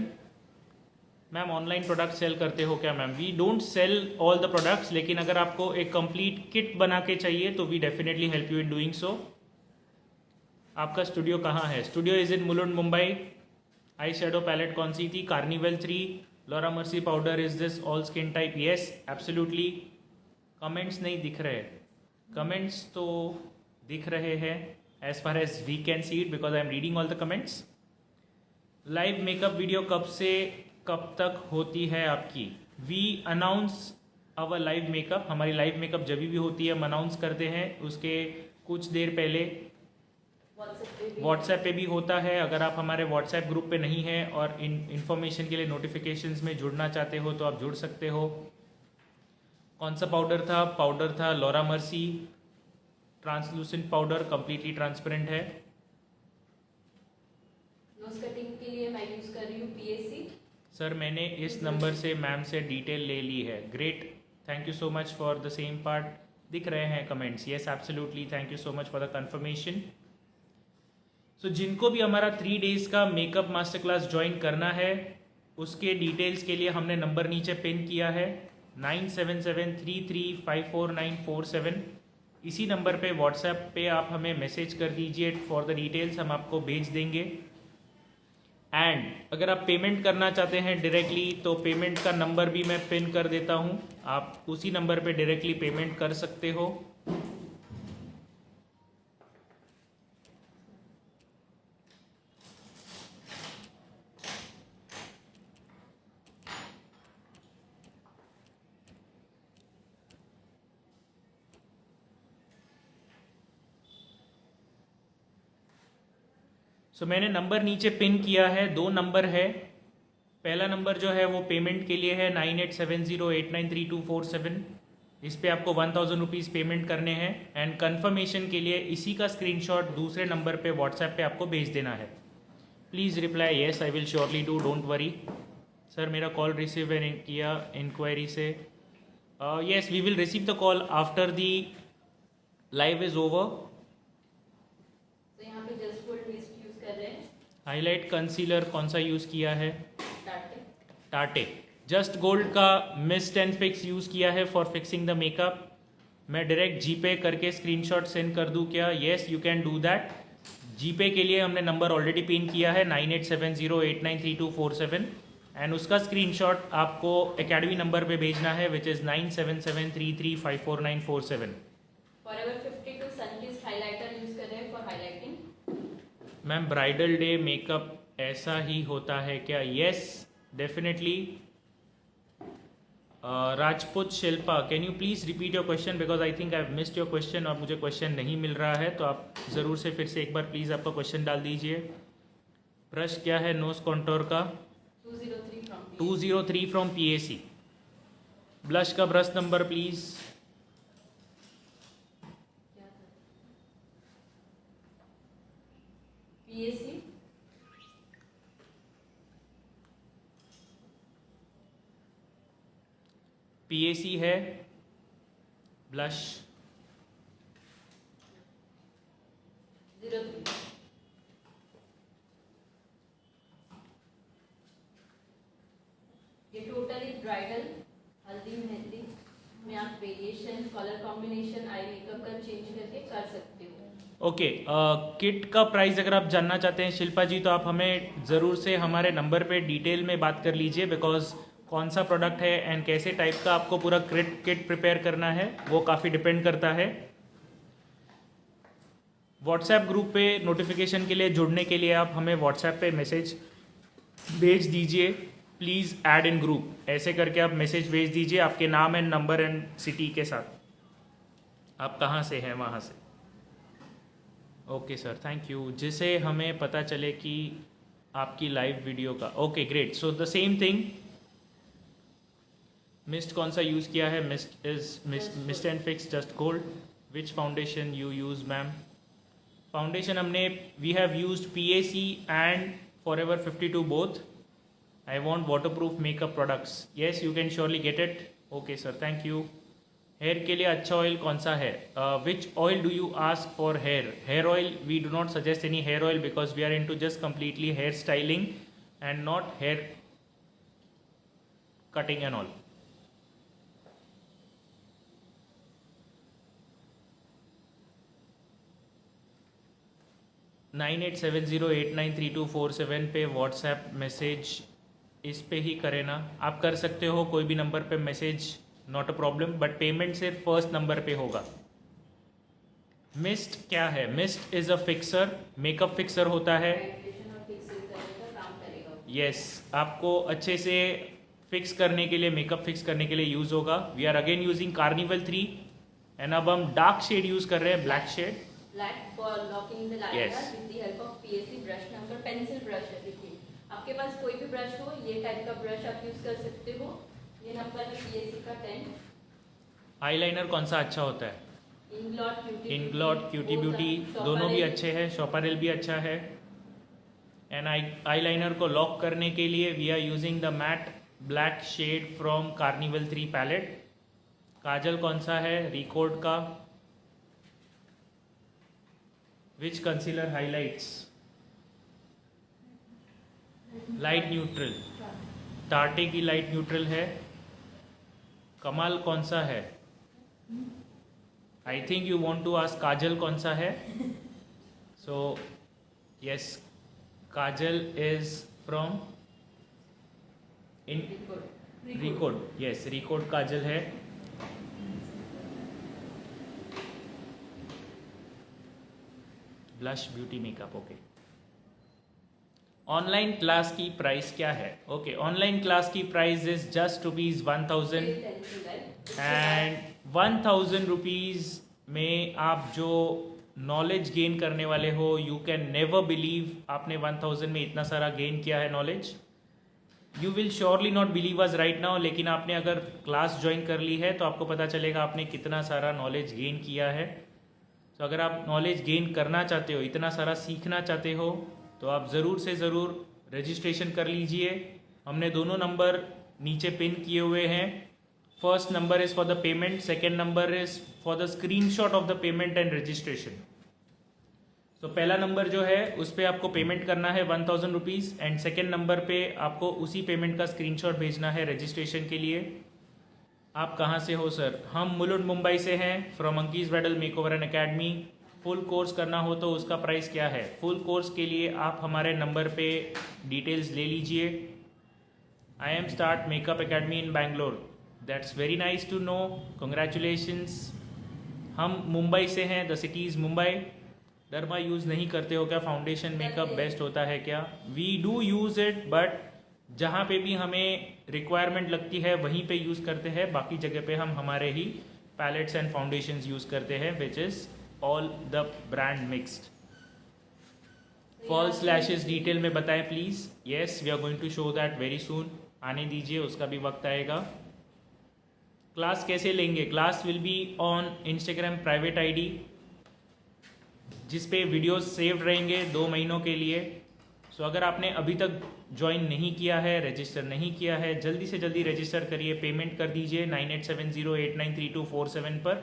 मैम ऑनलाइन प्रोडक्ट सेल करते हो क्या? Ma'am we don't sell all the products, लेकिन अगर आपको एक कंप्लीट किट बना के चाहिए तो we definitely help you in doing so. आपका स्टूडियो कहाँ है? Studio is in Mulund, Mumbai. Eye shadow palette कौन सी थी? Carnival 3. Laura Mercier powder, is this all skin type? Yes, absolutely. Comments नहीं दिख रहे? कमेंट्स तो दिख रहे हैं as far as we can see it because I am reading all the comments. Live makeup video कब से कब तक होती है आपकी? We announce our live makeup. हमारी लाइव मेकअप जब भी होती है हम अनाउंस करते हैं, उसके कुछ देर पहले व्हाट्सएप पे भी होता है. अगर आप हमारे व्हाट्सएप ग्रुप पे नहीं हैं और इन्फॉर्मेशन के लिए नोटिफिकेशंस में जुड़ना चाहते हो तो आप जुड़ सकते हो. कौन सा पाउडर था? पाउडर था Laura Mercier translucent powder, completely transparent है.
नोज कटिंग के लिए मैं यूज कर रही हूँ PAC.
सर मैंने इस नंबर से मैम से डिटेल ले ली है. Great, thank you so much for the same part. दिख रहे हैं comments? Yes, absolutely. Thank you so much for the confirmation. So जिनको भी हमारा 3 days का मेकअप मास्टर क्लास ज्वाइन करना है उसके डिटेल्स के लिए हमने नंबर नीचे पिन किया है 9773354947. इसी नंबर पे व्हाट्सएप पे आप हमें मैसेज कर दीजिए फॉर द डिटेल्स, हम आपको भेज देंगे. एंड अगर आप पेमेंट करना चाहते हैं डायरेक्टली तो पेमेंट का नंबर भी मैं पिन कर देता हूं, आप उसी नंबर पे डायरेक्टली पेमेंट कर सकते हो. सो मैंने नंबर नीचे पिन किया है, 2 नंबर है। पहला नंबर जो है वो पेमेंट के लिए है 9870893247। इस पे आपको 1000 रुपीज़ पेमेंट करने हैं एंड कंफर्मेशन के लिए इसी का स्क्रीनशॉट दूसरे नंबर पे व्हाट्सएप पे आपको भेज देना है। Please reply yes, I will surely do, don't worry. Sir मेरा कॉल रिसीव किया इंक्वायरी से। Yes, we will receive the call after the live is over.
तो यहाँ पे जस्ट गोल्ड मिस्ट यूज कर रहे हैं।
हाईलाइट कंसीलर कौन सा यूज़ किया है?
टाटे।
टाटे। जस्ट गोल्ड का मिस्ट एंड फिक्स यूज़ किया है फॉर फिक्सिंग द मेकअप। मैं डायरेक्ट जीपे करके स्क्रीनशॉट सेंड कर दूं क्या? Yes, you can do that. GPay के लिए हमने नंबर ऑलरेडी पिन किया है 9870893247 एंड उसका स्क्रीनशॉट आपको एकेडमी नंबर पे भेजना है विच is 9773354947।
Forever 52 Sunkist highlighter use कर रहे हैं for highlighting.
Ma'am bridal day makeup ऐसा ही होता है क्या? Yes definitely. Rajput Shilpa, can you please repeat your question because I think I have missed your question और मुझे क्वेश्चन नहीं मिल रहा है, तो आप ज़रूर से फिर से एक बार प्लीज़ आपका क्वेश्चन डाल दीजिए। ब्रश क्या है नोज कॉन्टोर का? 203 फ्रॉम PAC। ब्लश का brush number please.
PAC
PAC है ब्लश
03। ये टोटली ब्राइडल हल्दी मेहंदी में आप variation colour combination eye makeup का चेंज करके कर सकते हो।
ओके, किट का प्राइस अगर आप जानना चाहते हैं शिल्पा जी तो आप हमें ज़रूर से हमारे नंबर पे डिटेल में बात कर लीजिए बिकॉज कौन सा प्रोडक्ट है एंड कैसे टाइप का आपको पूरा किट प्रिपेयर करना है वो काफ़ी डिपेंड करता है। व्हाट्सएप ग्रुप पे नोटिफिकेशन के लिए जुड़ने के लिए आप हमें व्हाट्सएप पे मैसेज भेज दीजिए, प्लीज़ ऐड इन ग्रुप, ऐसे करके आप मैसेज भेज दीजिए आपके नाम एंड नंबर एंड सिटी के साथ, आप कहाँ से हैं वहाँ से। Okay sir, thank you. जिससे हमें पता चले कि आपकी लाइव वीडियो का। Okay great, so the same thing. Mist कौन सा यूज़ किया है? Mist and fix just gold. Which foundation you use ma'am? Foundation हमने we have used PAC and forever 52 both. I want waterproof makeup products. Yes, you can surely get it. Okay sir, thank you. Hair के लिए अच्छा ऑयल कौन सा है? Which oil do you ask for hair? Hair oil we do not suggest any hair oil because we are into just completely hair styling and not hair cutting and all. Nine 9870893247 पे व्हाट्सएप मैसेज इस पे ही करें ना? आप कर सकते हो कोई भी नंबर पे message, not a problem, but payment सिर्फ फर्स्ट नंबर पे होगा। मिस्ट क्या है? Mist is a fixer, makeup fixer होता है।
हाइड्रेशन और फिक्सिंग करने का काम करेगा।
यस, आपको अच्छे से फिक्स करने के लिए, मेकअप फिक्स करने के लिए यूज होगा। We are again using carnival 3 and अब हम डार्क शेड यूज कर रहे हैं, black shade.
Black for locking the liner
Yes.
with the help of PAC brush number, pencil brush है देखिए। आपके पास कोई भी ब्रश हो, ये टाइप का ब्रश आप यूज कर सकते हो। ये नंबर है PAC का 10।
आईलाइनर कौन सा अच्छा होता है? इंग्लॉट, क्यूटी ब्यूटी दोनों भी अच्छे हैं, शॉपरेल भी अच्छा है। एंड आईलाइनर को लॉक करने के लिए we are using the matte black shade from Carnival 3 palette. Kajal कौन सा है? रिकॉर्ड का। Which concealer highlights? Light neutral, टाटे की लाइट न्यूट्रल है। कमाल कौन सा है? I think you want to ask kajal कौन सा है। So yes, kajal is from in record. Yes, record kajal है। Blush beauty makeup. Okay, online class की प्राइस क्या है? ओके, ऑनलाइन क्लास की price is just ₹1000 and 1000 rupees में आप जो नॉलेज गेन करने वाले हो, यू कैन नेवर बिलीव आपने 1000 में इतना सारा गेन किया है knowledge. You will surely not believe us right now, लेकिन आपने अगर क्लास ज्वाइन कर ली है तो आपको पता चलेगा आपने कितना सारा नॉलेज गेन किया है. तो अगर आप नॉलेज गेन करना चाहते हो, इतना सारा सीखना चाहते हो, तो आप ज़रूर से ज़रूर रजिस्ट्रेशन कर लीजिए. हमने दोनों नंबर नीचे पिन किए हुए हैं. First number is for the payment, second number is for the screenshot of the payment and registration. तो पहला नंबर जो है उस पर आपको पेमेंट करना है 1000 रुपीज़ एंड सेकेंड नंबर पे आपको उसी पेमेंट का स्क्रीनशॉट भेजना है रजिस्ट्रेशन के लिए. आप कहाँ से हो सर? हम मुलुंड मुंबई से हैं, from Anki's bridal makeover and academy. Full course करना हो तो उसका प्राइस क्या है? फुल कोर्स के लिए आप हमारे नंबर पे डिटेल्स ले लीजिए. I am start makeup academy in Bangalore. That's very nice to know, congratulations. हम मुंबई से हैं, the city is Mumbai. Derma use नहीं करते हो क्या? फाउंडेशन मेकअप बेस्ट होता है क्या? We do use it, but जहाँ पे भी हमें रिक्वायरमेंट लगती है वहीं पे यूज़ करते हैं. बाकी जगह पे हम हमारे ही पैलेट्स एंड फाउंडेशंस यूज़ करते हैं, which is all the brand mixed. False lashes detail में बताएं please. Yes, we are going to show that very soon. आने दीजिए, उसका भी वक्त आएगा. क्लास कैसे लेंगे? Class will be on Instagram private ID, जिस पे वीडियोस सेव्ड रहेंगे 2 महीनों के लिए. सो अगर आपने अभी तक ज्वाइन नहीं किया है, रजिस्टर नहीं किया है, जल्दी से जल्दी रजिस्टर करिए. पेमेंट कर दीजिए 9870893247 पर.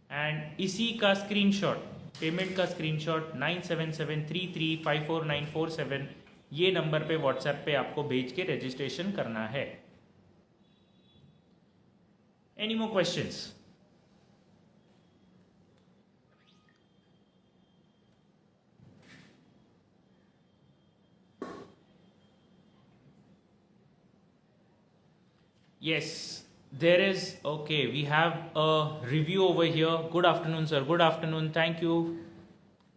एंड इसी का स्क्रीनशॉट, पेमेंट का स्क्रीनशॉट 9773354947 ये नंबर पे व्हाट्सएप पे आपको भेज के रजिस्ट्रेशन करना है. Any more questions? Yes, there is. Okay, we have a review over here. Good afternoon, sir. Good afternoon. Thank you.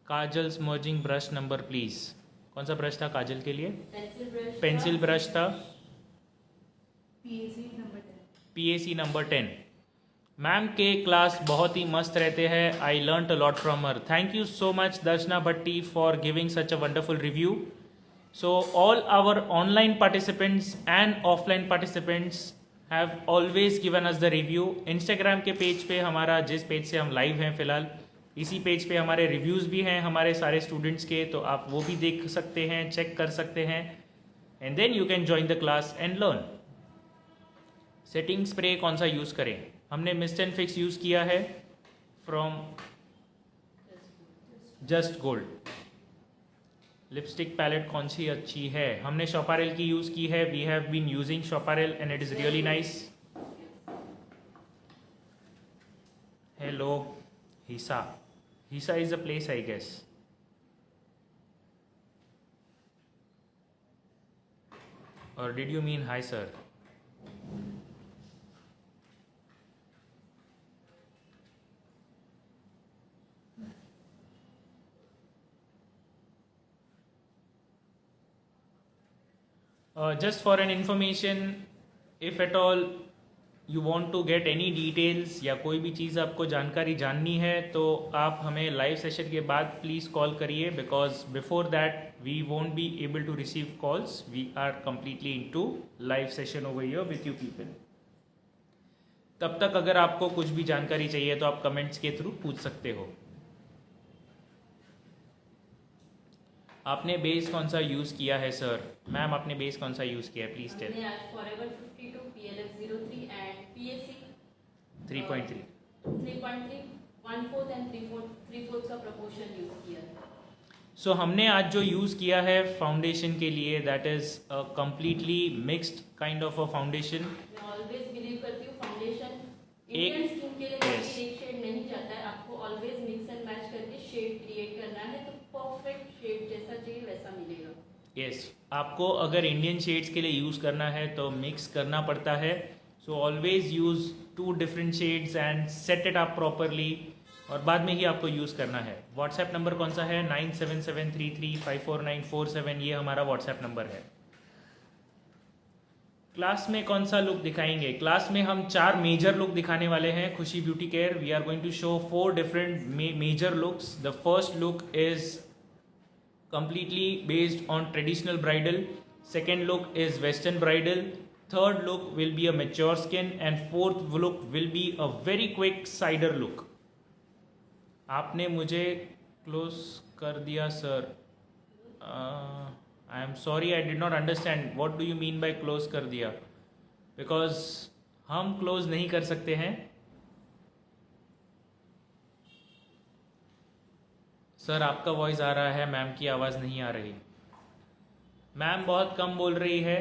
Kajal smudging brush number please. कौन सा ब्रश था काजल के लिए? पेंसिल ब्रश था. PAC number 10. मैम के क्लास बहुत ही मस्त रहते हैं. I learn a lot from her. Thank you so much Darshana Bhatti for giving such a wonderful review. So all our online participants and offline participants have always given us the review. Instagram के पेज पे हमारा, जिस पेज से हम लाइव हैं फ़िलहाल, इसी पेज पे हमारे रिव्यूज़ भी हैं हमारे सारे स्टूडेंट्स के, तो आप वो भी देख सकते हैं, चेक कर सकते हैं. And then you can join the class and learn. Setting spray कौन सा यूज़ करें? हमने मिस्ट एंड फिक्स यूज़ किया है from just gold. Lipstick palette कौन सी अच्छी है? हमने शॉपारेल की यूज़ की है. We have been using Shoparel and it is really nice. Hello Hisa. Hisa is a place I guess. और did you mean hi sir? Just for an information, if at all you want to get any details या कोई भी चीज़ आपको जानकारी जाननी है, तो आप हमें लाइव सेशन के बाद प्लीज़ कॉल करिए, because before that we won't be able to receive calls. We are completely into live session over here with you people. तब तक अगर आपको कुछ भी जानकारी चाहिए तो आप कमेंट्स के थ्रू पूछ सकते हो. आपने बेस कौन सा यूज़ किया है सर? मैम आपने बेस कौन सा यूज़ किया है प्लीज़ टेल.
हमने आज forever 52 PLF 03 and PAC
3.3.
3.3 1/4 and 3/4 का प्रपोर्शन यूज किया है.
सो हमने आज जो यूज़ किया है फाउंडेशन के लिए, that is a completely mixed kind of a foundation.
मैं ऑलवेज बिलीव करती हूँ फाउंडेशन इंडियन स्किन के लिए
yes.
एक शेड नहीं जाता है. आपको ऑलवेज मिक्स एंड मैच करके शेड क्रिएट करना है, तो परफेक्ट शेड जैसा चाहिए वैसा मिलेगा.
यस, आपको अगर इंडियन शेड्स के लिए यूज़ करना है तो मिक्स करना पड़ता है. So always use 2 different shades and set it up properly, और बाद में ही आपको यूज़ करना है. व्हाट्सएप नंबर कौन सा है? 9773354947. ये हमारा व्हाट्सएप नंबर है. क्लास में कौन सा लुक दिखाएंगे? क्लास में हम 4 मेजर लुक दिखाने वाले हैं Khushi beauty care. We are going to show 4 different major looks. The first look is completely based on traditional bridal. Second look is western bridal. Third look will be a mature skin, and fourth look will be a very quick cider look. आपने मुझे क्लोज कर दिया sir. I am sorry, I did not understand what do you mean by close कर दिया, बिकॉज हम क्लोज नहीं कर सकते हैं. सर आपका वॉइस आ रहा है, मैम की आवाज़ नहीं आ रही. मैम बहुत कम बोल रही है.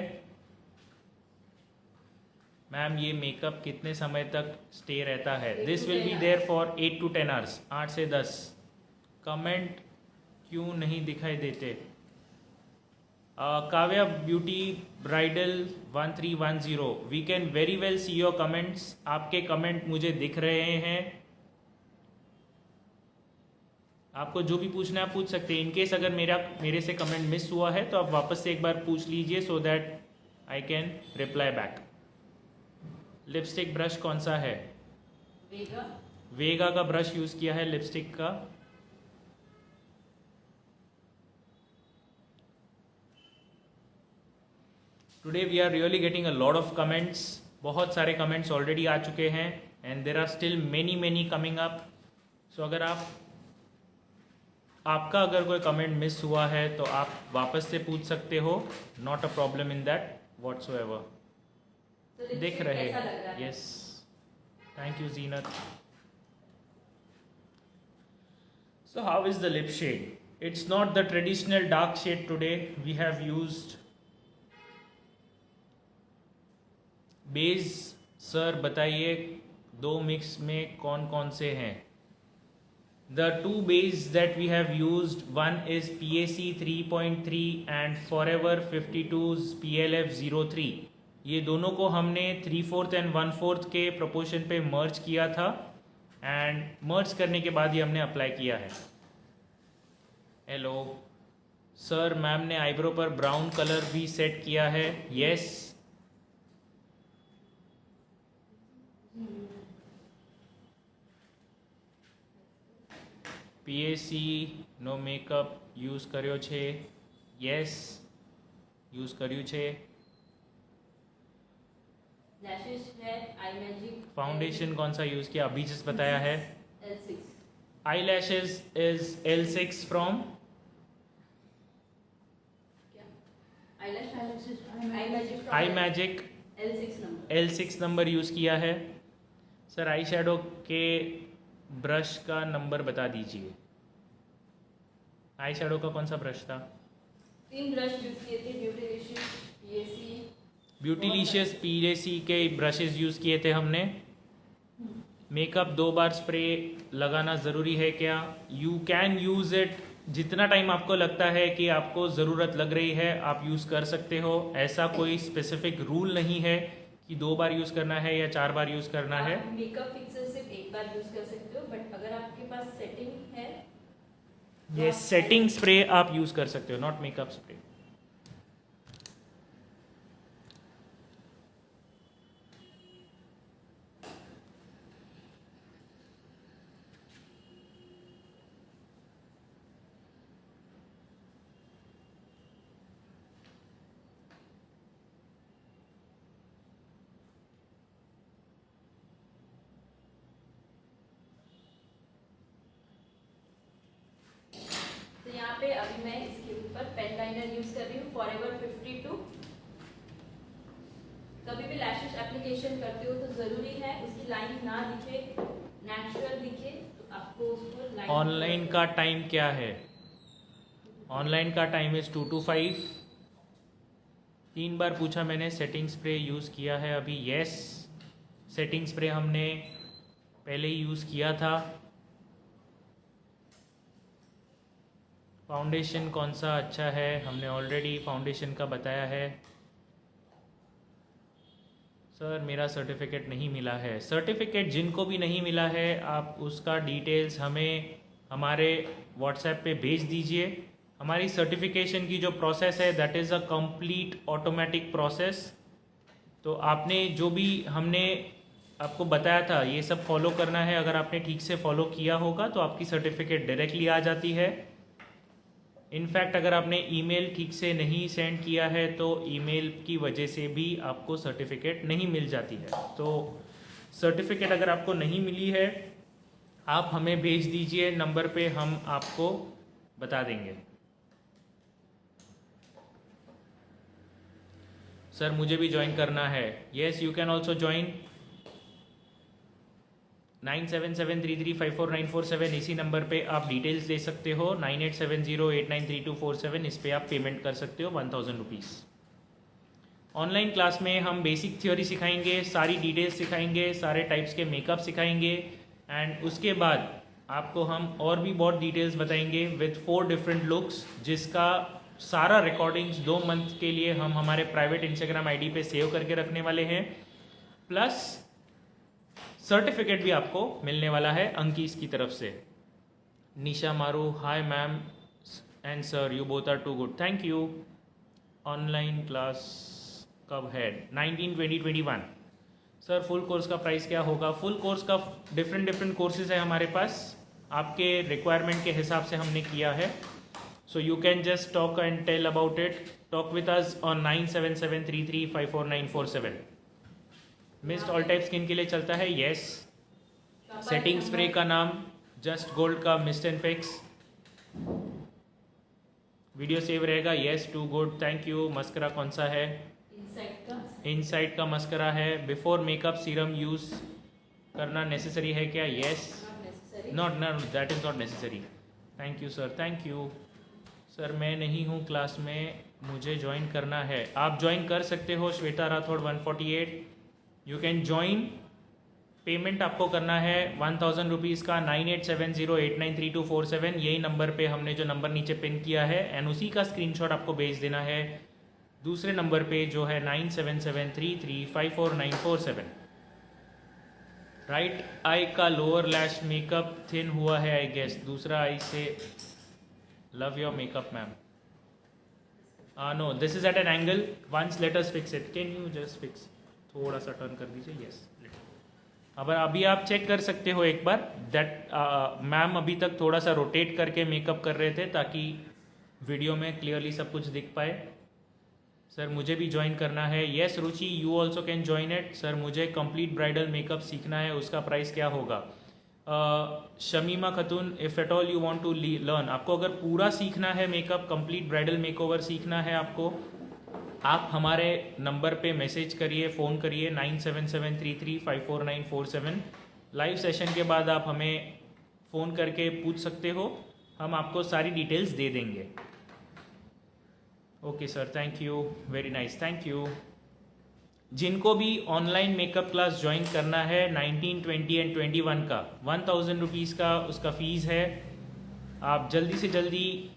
मैम ये मेकअप कितने समय तक स्टे रहता है? This will be there for 8 to 10 hours. 8 से 10. कमेंट क्यों नहीं दिखाई देते? Kavya beauty bridal 1310. We can very well see your comments. आपके कमेंट मुझे दिख रहे हैं. आपको जो भी पूछना है आप पूछ सकते हैं. इनकेस अगर मेरे से कमेंट मिस हुआ है तो आप वापस से एक बार पूछ लीजिए, so that I can reply back. Lipstick brush कौन सा है? वेगा का ब्रश यूज़ किया है लिपस्टिक का. Today we are really getting a lot of comments. बहुत सारे कमेंट्स ऑलरेडी आ चुके हैं and there are still many coming up. So अगर आपका अगर कोई कमेंट मिस हुआ है तो आप वापस से पूछ सकते हो. Not a problem in that whatsoever. दिख रहे हैं. Yes, thank you Zeenat. So how is the lip shade? It's not the traditional dark shade today. We have used base. Sir बताइए 2 मिक्स में कौन कौन से हैं? The 2 bases that we have used, one is PAC 3.3 and Forever 52's PLF 03. ये दोनों को हमने 3/4 एंड 1/4 के प्रोपोर्शन पे मर्ज किया था एंड मर्ज करने के बाद ही हमने अप्लाई किया है. हेलो सर, मैम ने आईब्रो पर ब्राउन कलर भी सेट किया है. यस. PAC નો મેકઅપ યુઝ કર્યો છે? યસ, યુઝ કર્યું છે.
लैशेस है आई मैजिक.
फाउंडेशन कौन सा यूज़ किया? अभी जस्ट बताया है.
L6.
Eye lashes is L6 from I magic.
L6 number.
L6 number use किया है. सर आई शेडो के ब्रश का नंबर बता दीजिए. आई शेडो का कौन सा ब्रश था?
3 ब्रश यूज किए थे. ब्यूटीलिशियस, PAC.
ब्यूटीलिशियस PAC के ब्रशेस यूज़ किए थे हमने. मेकअप 2 बार स्प्रे लगाना ज़रूरी है क्या? यू कैन यूज़ इट जितना टाइम आपको लगता है कि आपको ज़रूरत लग रही है आप यूज़ कर सकते हो. ऐसा कोई स्पेसिफिक रूल नहीं है कि 2 बार यूज़ करना है या 4 बार यूज़ करना है.
मेकअप फिक्सर सिर्फ एक बार यूज कर सकते हो, बट अगर आपके पास सेटिंग है
ये सेटिंग स्प्रे आप यूज़ कर सकते हो, नॉट मेकअप स्प्रे.
तो यहाँ पे अभी मैं इसके ऊपर पेन लाइनर यूज कर रही हूँ फॉरएवर 52. कभी भी लैशेस एप्लीकेशन करते हो तो जरूरी है उसकी लाइन ना दिखे, नेचुरल दिखे. तो आपको उसको लाइन.
ऑनलाइन का टाइम क्या है? ऑनलाइन का टाइम इज़ 2 to 5. 3 बार पूछा मैंने. सेटिंग स्प्रे यूज़ किया है अभी? यस, सेटिंग स्प्रे हमने पहले ही यूज़ किया था. फाउंडेशन कौन सा अच्छा है? हमने ऑलरेडी फाउंडेशन का बताया है. सर मेरा सर्टिफिकेट नहीं मिला है. सर्टिफिकेट जिनको भी नहीं मिला है आप उसका डिटेल्स हमें हमारे व्हाट्सएप पे भेज दीजिए. हमारी सर्टिफिकेशन की जो प्रोसेस है that is a complete automatic process. तो आपने जो भी हमने आपको बताया था ये सब फॉलो करना है। अगर आपने ठीक से फॉलो किया होगा तो आपकी सर्टिफिकेट डायरेक्टली आ जाती है। इनफैक्ट अगर आपने ईमेल ठीक से नहीं सेंड किया है तो ईमेल की वजह से भी आपको सर्टिफिकेट नहीं मिल जाती है। तो सर्टिफिकेट अगर आपको नहीं मिली है आप हमें भेज दीजिए नंबर पे, हम आपको बता देंगे। सर मुझे भी ज्वाइन करना है। Yes you can also join. 9773354947 इसी नंबर पे आप डिटेल्स ले सकते हो। 9870893247 इस पे आप पेमेंट कर सकते हो 1000 रुपीज़। ऑनलाइन क्लास में हम बेसिक थ्योरी सिखाएंगे, सारी डिटेल्स सिखाएंगे, सारे टाइप्स के मेकअप सिखाएंगे एंड उसके बाद आपको हम और भी बहुत डिटेल्स बताएंगे विथ 4 डिफरेंट लुक्स, जिसका सारा रिकॉर्डिंग्स 2 मंथ के लिए हम हमारे प्राइवेट इंस्टाग्राम आईडी पे सेव करके रखने वाले हैं। प्लस सर्टिफिकेट भी आपको मिलने वाला है अंकीस की तरफ से। Nisha Maru, hi ma'am and sir, you both are too good, thank you. Online class कब है? 19/20/21। सर फुल कोर्स का प्राइस क्या होगा? फुल कोर्स का डिफरेंट कोर्सेज है हमारे पास, आपके रिक्वायरमेंट के हिसाब से हमने किया है। So you can just talk and tell about it, talk with us on 9773354947। Mist all type skin के लिए चलता है, यस। सेटिंग स्प्रे का नाम जस्ट गोल्ड का mist and fix. Video save रहेगा, yes too good, thank you. Mascara कौन सा है? इनसाइड का मस्करा है। बिफोर मेकअप सीरम यूज करना नेसेसरी है क्या? Yes. Not that is not necessary. Thank you sir, thank you. Sir मैं नहीं हूँ क्लास में, मुझे ज्वाइन करना है। आप ज्वाइन कर सकते हो Shweta Rathore 148। You can join. Payment आपको करना है 1000 रुपीज़ का 9870893247। यही नंबर पे हमने जो नंबर नीचे पिन किया है एंड उसी का स्क्रीनशॉट आपको भेज देना है दूसरे नंबर पे जो है 9773354947। राइट आई का लोअर लैश मेकअप थिन हुआ है आई गेस। दूसरा I say love your makeup ma'am. No this is at an angle, once let us fix it. Can you just fix, थोड़ा सा टर्न कर दीजिए, यस। अब अभी आप चेक कर सकते हो एक बार दैट मैम अभी तक थोड़ा सा रोटेट करके मेकअप कर रहे थे ताकि वीडियो में क्लियरली सब कुछ दिख पाए। सर मुझे भी ज्वाइन करना है, yes Ruchi you also can join it. Sir मुझे कंप्लीट ब्राइडल मेकअप सीखना है, उसका प्राइस क्या होगा? Shamima Khatun, if at all you want to learn, आपको अगर पूरा सीखना है मेकअप, कंप्लीट ब्राइडल मेकओवर सीखना है आपको, आप हमारे नंबर पे मैसेज करिए, फ़ोन करिए 9773354947। लाइव सेशन के बाद आप हमें फ़ोन करके पूछ सकते हो, हम आपको सारी डिटेल्स दे देंगे। Okay sir, thank you, very nice, thank you. जिनको भी ऑनलाइन मेकअप क्लास ज्वाइन करना है 19, 20 एंड 21 का 1000 रुपीज़ का उसका फ़ीस है। आप जल्दी से जल्दी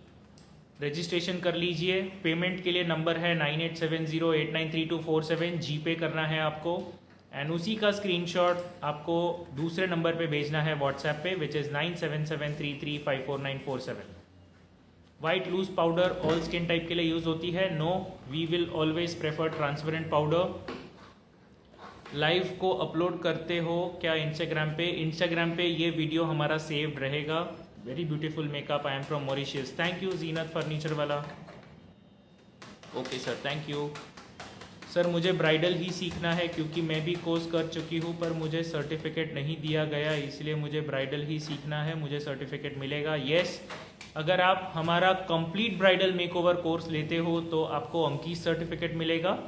रजिस्ट्रेशन कर लीजिए। पेमेंट के लिए नंबर है 9870893247, जीपे करना है आपको एंड उसी का स्क्रीनशॉट आपको दूसरे नंबर पे भेजना है व्हाट्सएप पे, which is 9773354947। White loose powder all skin type के लिए यूज़ होती है। No, we will always prefer transparent powder. Live को अपलोड करते हो क्या इंस्टाग्राम पे? इंस्टाग्राम पे ये वीडियो हमारा सेव्ड रहेगा। Very beautiful makeup, I am from Mauritius. Thank you Zeenat furniture वाला। Okay sir, thank you. Sir मुझे ब्राइडल ही सीखना है क्योंकि मैं भी कोर्स कर चुकी हूँ पर मुझे सर्टिफिकेट नहीं दिया गया, इसलिए मुझे ब्राइडल ही सीखना है, मुझे सर्टिफिकेट मिलेगा? यस, अगर आप हमारा कंप्लीट ब्राइडल मेकओवर कोर्स लेते हो तो आपको अंकीस सर्टिफिकेट मिलेगा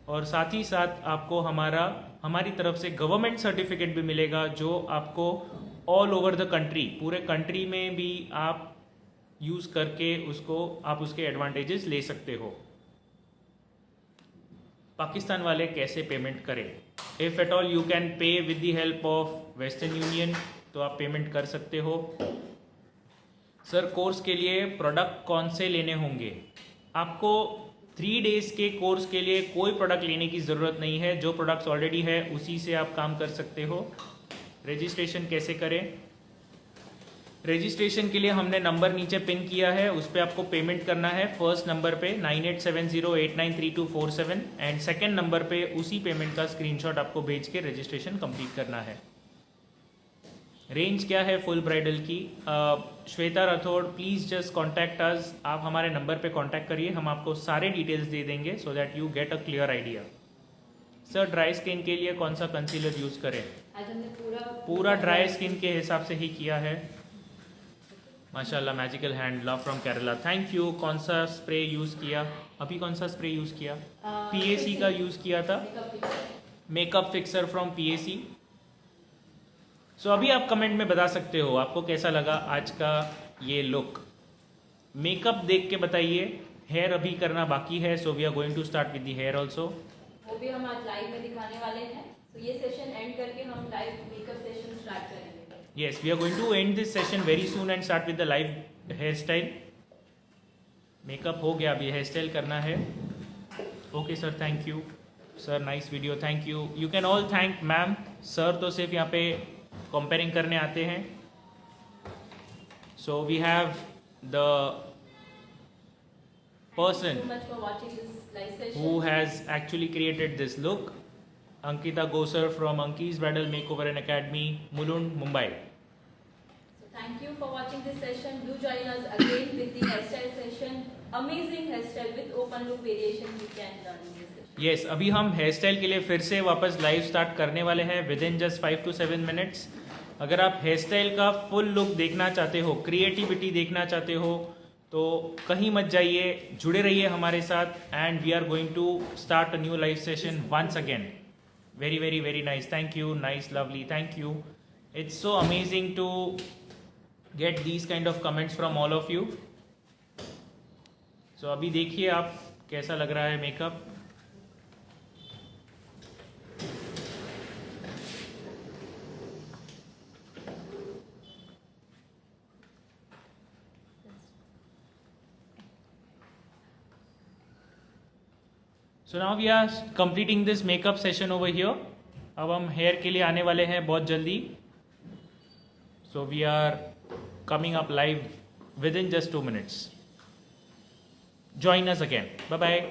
और साथ ही साथ आपको हमारी तरफ से गवर्नमेंट सर्टिफिकेट भी मिलेगा जो आपको ऑल ओवर द कंट्री, पूरे कंट्री में भी आप यूज़ करके उसके एडवांटेजेस ले सकते हो। पाकिस्तान वाले कैसे पेमेंट करें? If at all you can pay with the help of western union तो आप पेमेंट कर सकते हो। सर कोर्स के लिए प्रोडक्ट कौन से लेने होंगे? आपको 3 डेज़ के कोर्स के लिए कोई प्रोडक्ट लेने की ज़रूरत नहीं है, जो प्रोडक्ट्स ऑलरेडी है उसी से आप काम कर सकते हो। रजिस्ट्रेशन कैसे करें? रजिस्ट्रेशन के लिए हमने नंबर नीचे पिन किया है, उस पर आपको पेमेंट करना है। फर्स्ट नंबर पे 9870893247 एंड सेकंड नंबर पे उसी पेमेंट का स्क्रीनशॉट आपको भेज के रजिस्ट्रेशन कंप्लीट करना है। रेंज क्या है फुल ब्राइडल की? Shweta Rathore, please just contact us. आप हमारे नंबर पे कांटेक्ट करिए, हम आपको सारे डिटेल्स दे देंगे so that you get a clear idea. Sir dry skin के लिए कौन सा कंसीलर यूज़ करें?
आज हमने
पूरा ड्राई स्किन के हिसाब से ही किया है। माशाल्लाह, magical hand, love from Kerala, thank you. कौन सा स्प्रे यूज़ किया? अभी कौन सा स्प्रे यूज़ किया? PAC का यूज़ किया था, मेकअप फिक्सर फ्रॉम PAC। सो अभी आप कमेंट में बता सकते हो आपको कैसा लगा आज का ये लुक। मेकअप देख के बताइए। हेयर अभी करना बाकी है, so we are going to start with the hair also.
वो भी हम आज लाइव में दिखाने वाले हैं। तो ये सेशन एंड करके हम लाइव मेकअप सेशन स्टार्ट करेंगे।
Yes, we are going to end this session very soon and start with the live hairstyle. Makeup हो गया, अभी हेयर स्टाइल करना है। Okay sir, thank you sir, nice video, thank you. You can all thank ma'am. Sir तो सिर्फ यहाँ पे कंपेयरिंग करने आते हैं। So we have the person
Thank you so much for watching this live session.
who has actually created this look, Ankita Gosar from Anki's Bridal Makeover and Academy, Mulund, Mumbai.
So thank you for watching this session. Do join us again with the hairstyle session. Amazing hairstyle with open look variation you can learn in this session.
Yes, अभी हम हेयर स्टाइल के लिए फिर से वापस लाइव स्टार्ट करने वाले हैं with in just 5 to 7 minutes. अगर आप हेयर स्टाइल का फुल लुक देखना चाहते हो, क्रिएटिविटी देखना चाहते हो, तो कहीं मत जाइए, जुड़े रहिए हमारे साथ and we are going to start a new live session once again. Very very very nice, thank you, nice, lovely, thank you. It's so amazing to get these kind of comments from all of you. So अभी देखिए आप कैसा लग रहा है makeup. So now we are completing this makeup session over here. अब हम हेयर के लिए आने वाले हैं बहुत जल्दी। So we are coming up live within just 2 minutes. Join us again. Bye bye.